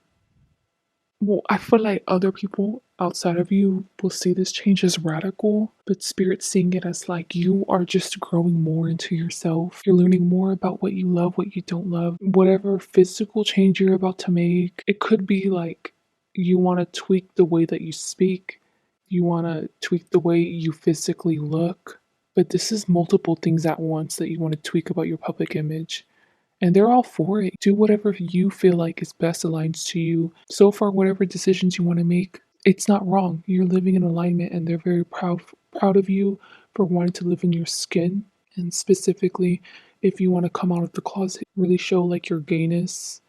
Well, I feel like other people outside of you will see this change as radical, but spirit seeing it as like you are just growing more into yourself. You're learning more about what you love, what you don't love. Whatever physical change you're about to make, it could be like you want to tweak the way that you speak, you want to tweak the way you physically look. But this is multiple things at once that you want to tweak about your public image, and they're all for it. Do whatever you feel like is best aligns to you. So far, whatever decisions you want to make, it's not wrong. You're living in alignment, and they're very proud of you for wanting to live in your skin. And specifically, if you want to come out of the closet, really show like your gayness,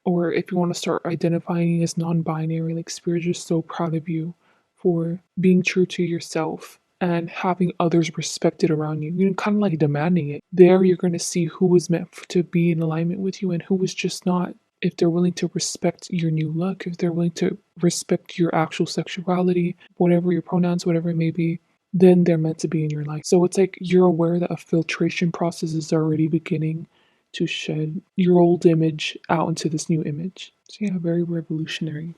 or if you want to start identifying as non-binary, like spirit is so proud of you for being true to yourself and having others respected around you. You're kind of like demanding it. There, you're going to see who is meant to be in alignment with you and who is just not. If they're willing to respect your new look, if they're willing to respect your actual sexuality, whatever your pronouns, whatever it may be, then they're meant to be in your life. So it's like you're aware that a filtration process is already beginning to shed your old image out into this new image. So yeah, very revolutionary.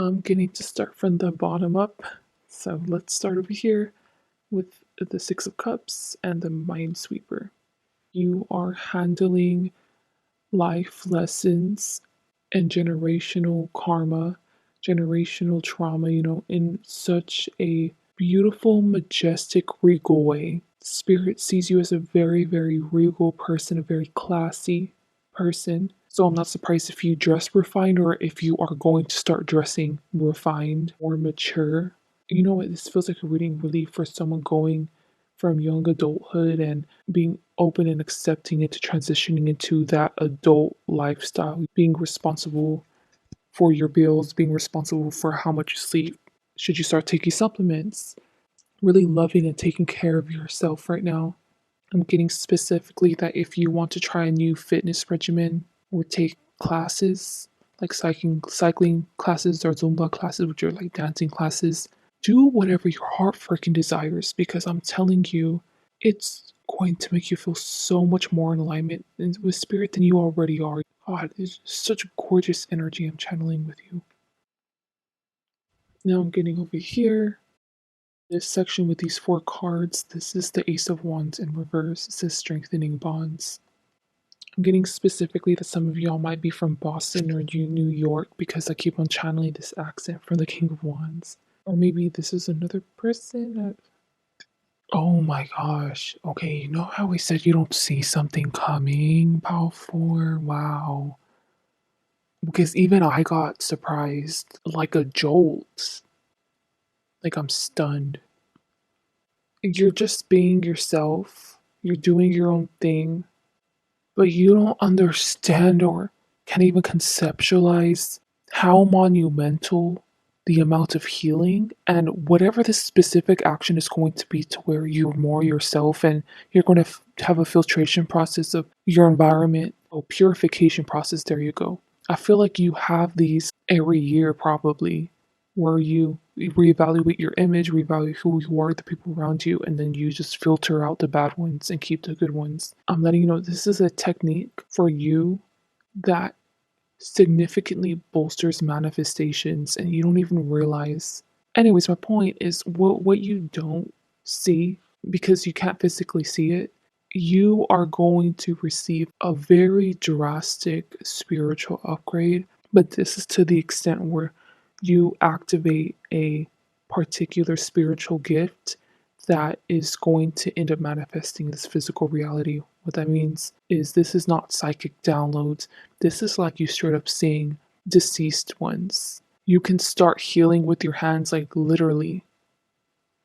I'm getting to start from the bottom up. So let's start over here with the Six of Cups and the Minesweeper. You are handling life lessons and generational karma, generational trauma, in such a beautiful, majestic, regal way. Spirit sees you as a very, very regal person, a very classy person. So I'm not surprised if you dress refined or if you are going to start dressing refined or mature. You know what? This feels like a reading really for someone going from young adulthood and being open and accepting into transitioning into that adult lifestyle, being responsible for your bills, being responsible for how much you sleep. Should you start taking supplements? Really loving and taking care of yourself right now. I'm getting specifically that if you want to try a new fitness regimen or take classes, like cycling classes or Zumba classes, which are like dancing classes, do whatever your heart freaking desires, because I'm telling you, it's going to make you feel so much more in alignment with spirit than you already are. God, it's such a gorgeous energy I'm channeling with you. Now I'm getting over here. This section with these four cards, this is the Ace of Wands in reverse. It says strengthening bonds. I'm getting specifically that some of y'all might be from Boston or New York because I keep on channeling this accent from the King of Wands. Or maybe this is another person. Oh my gosh. Okay, you know how we said you don't see something coming, Power 4? Wow. Because even I got surprised, like a jolt. Like I'm stunned. You're just being yourself, you're doing your own thing, but you don't understand or can even conceptualize how monumental the amount of healing and whatever the specific action is going to be to where you're more yourself and you're going to have a filtration process of your environment, a purification process. There you go. I feel like you have these every year probably where you reevaluate your image, reevaluate who you are, the people around you, and then you just filter out the bad ones and keep the good ones. I'm letting you know this is a technique for you that significantly bolsters manifestations and you don't even realize. Anyways, my point is what you don't see because you can't physically see it, you are going to receive a very drastic spiritual upgrade, but this is to the extent where you activate a particular spiritual gift that is going to end up manifesting this physical reality. What that means is this is not psychic downloads. This is like you straight up seeing deceased ones. You can start healing with your hands, like literally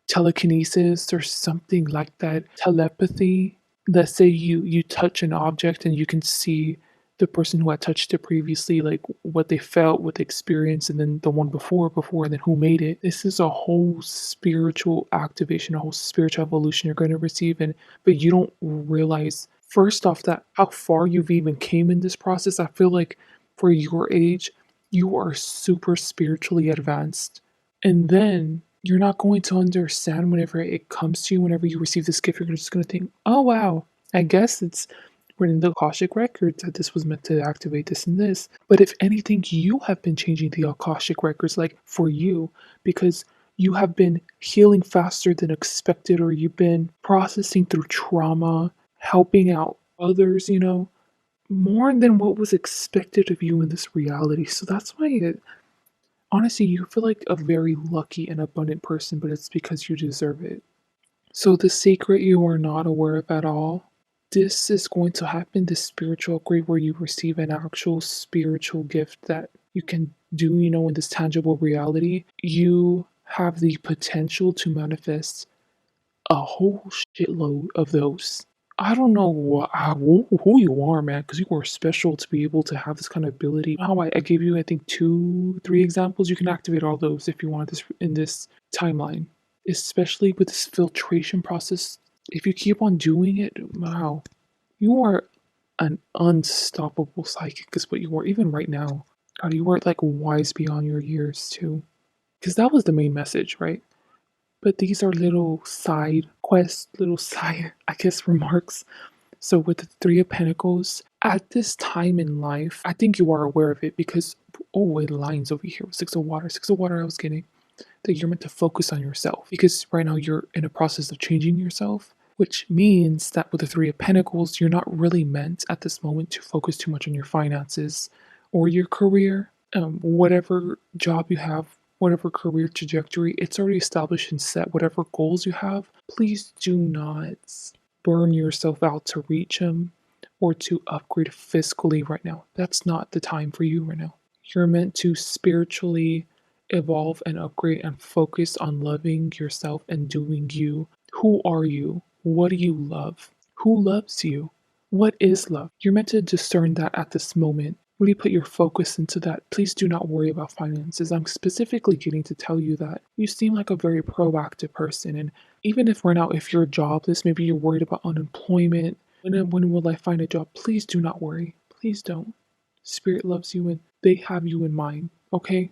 telekinesis or something like that, telepathy. Let's say you touch an object and you can see the person who had touched it previously, like what they felt, what they experienced, and then the one before, and then who made it. This is a whole spiritual activation, a whole spiritual evolution you're going to receive, and but you don't realize first off that how far you've even came in this process. I feel like for your age, you are super spiritually advanced, and then you're not going to understand whenever it comes to you, whenever you receive this gift, you're just going to think, oh, wow, I guess it's written in the Akashic records that this was meant to activate this and this. But if anything, you have been changing the Akashic records, like for you, because you have been healing faster than expected, or you've been processing through trauma, helping out others, more than what was expected of you in this reality. So that's why honestly, you feel like a very lucky and abundant person, but it's because you deserve it. So, the secret you are not aware of at all, this is going to happen, this spiritual upgrade where you receive an actual spiritual gift that you can do, in this tangible reality. You have the potential to manifest a whole shitload of those. I don't know who you are, man, because you are special to be able to have this kind of ability. How I gave you, I think, two, three examples. You can activate all those if you want this in this timeline, especially with this filtration process. If you keep on doing it, wow, you are an unstoppable psychic, is what you are, even right now. God, you are like wise beyond your years, too. Because that was the main message, right? But these are little side quests, little side, I guess, remarks. So with the Three of Pentacles, at this time in life, I think you are aware of it because, oh, it lines over here. Six of Water. Six of Water, I was getting that you're meant to focus on yourself because right now you're in a process of changing yourself, which means that with the Three of Pentacles, you're not really meant at this moment to focus too much on your finances or your career. Whatever job you have, whatever career trajectory, it's already established and set. Whatever goals you have, please do not burn yourself out to reach them or to upgrade fiscally right now. That's not the time for you right now. You're meant to spiritually evolve and upgrade and focus on loving yourself and doing you. Who are you? What do you love? Who loves you? What is love? You're meant to discern that at this moment. Really put your focus into that. Please do not worry about finances. I'm specifically getting to tell you that you seem like a very proactive person. And even if right now, if you're jobless, maybe you're worried about unemployment, when will I find a job? Please do not worry. Please don't. Spirit loves you and they have you in mind, okay?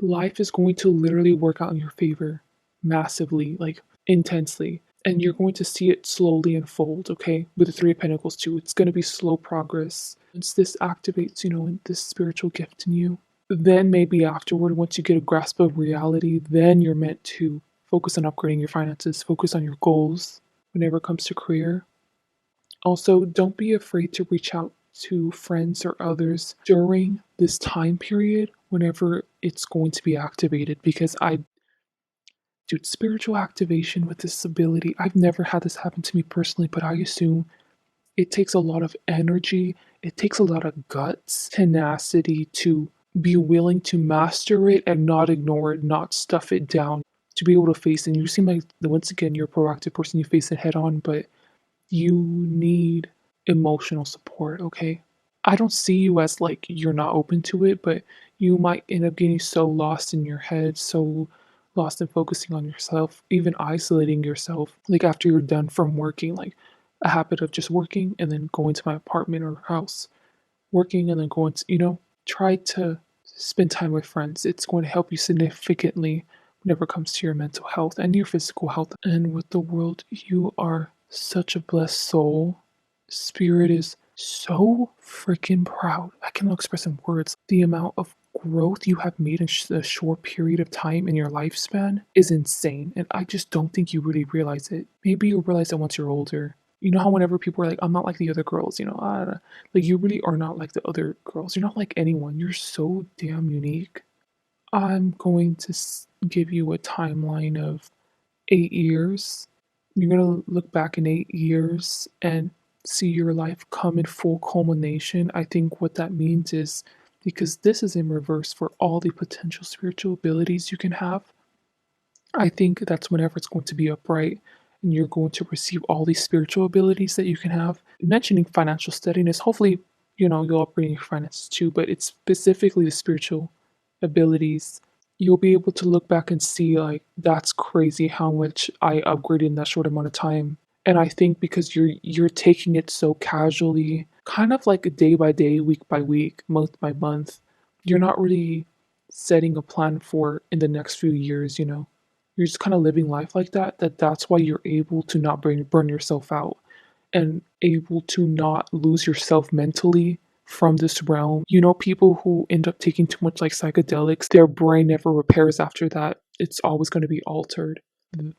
Life is going to literally work out in your favor massively, like intensely. And you're going to see it slowly unfold, okay? With the Three of Pentacles, too. It's going to be slow progress. Once this activates, this spiritual gift in you, then maybe afterward, once you get a grasp of reality, then you're meant to focus on upgrading your finances, focus on your goals whenever it comes to career. Also, don't be afraid to reach out to friends or others during this time period whenever it's going to be activated because dude, spiritual activation with this ability, I've never had this happen to me personally, but I assume it takes a lot of energy, it takes a lot of guts, tenacity to be willing to master it and not ignore it, not stuff it down, to be able to face it. And you seem like, once again, you're a proactive person, you face it head on, but you need emotional support, okay? I don't see you as like you're not open to it, but you might end up getting so lost in your head, so lost in focusing on yourself, even isolating yourself. Like after you're done from working, like a habit of just working and then going to my apartment or house, working and then going to, try to spend time with friends. It's going to help you significantly whenever it comes to your mental health and your physical health. And with the world, you are such a blessed soul. Spirit is so freaking proud. I cannot express in words the amount of growth you have made in a short period of time in your lifespan is insane. And I just don't think you really realize it. Maybe you'll realize it once you're older. You know how whenever people are like, I'm not like the other girls, like you really are not like the other girls. You're not like anyone. You're so damn unique. I'm going to give you a timeline of 8 years. You're going to look back in 8 years and see your life come in full culmination. I think what that means is because this is in reverse for all the potential spiritual abilities you can have, I think that's whenever it's going to be upright and you're going to receive all these spiritual abilities that you can have. Mentioning financial steadiness, hopefully, you'll upgrade in your finances too, but it's specifically the spiritual abilities. You'll be able to look back and see, like, that's crazy how much I upgraded in that short amount of time. And I think because you're taking it so casually, kind of like day by day, week by week, month by month, you're not really setting a plan for in the next few years, you're just kind of living life like that's why you're able to not burn yourself out and able to not lose yourself mentally from this realm. People who end up taking too much like psychedelics, their brain never repairs after that. It's always going to be altered.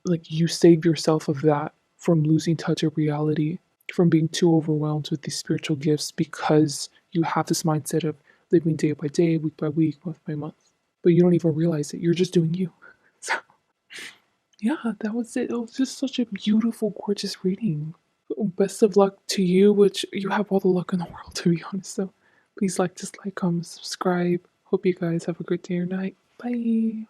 Like you save yourself of that from losing touch of reality, from being too overwhelmed with these spiritual gifts because you have this mindset of living day by day, week by week, month by month. But you don't even realize it. You're just doing you. So yeah, that was it. It was just such a beautiful, gorgeous reading. Best of luck to you, which you have all the luck in the world, to be honest. So please like, dislike, comment, subscribe. Hope you guys have a great day or night. Bye.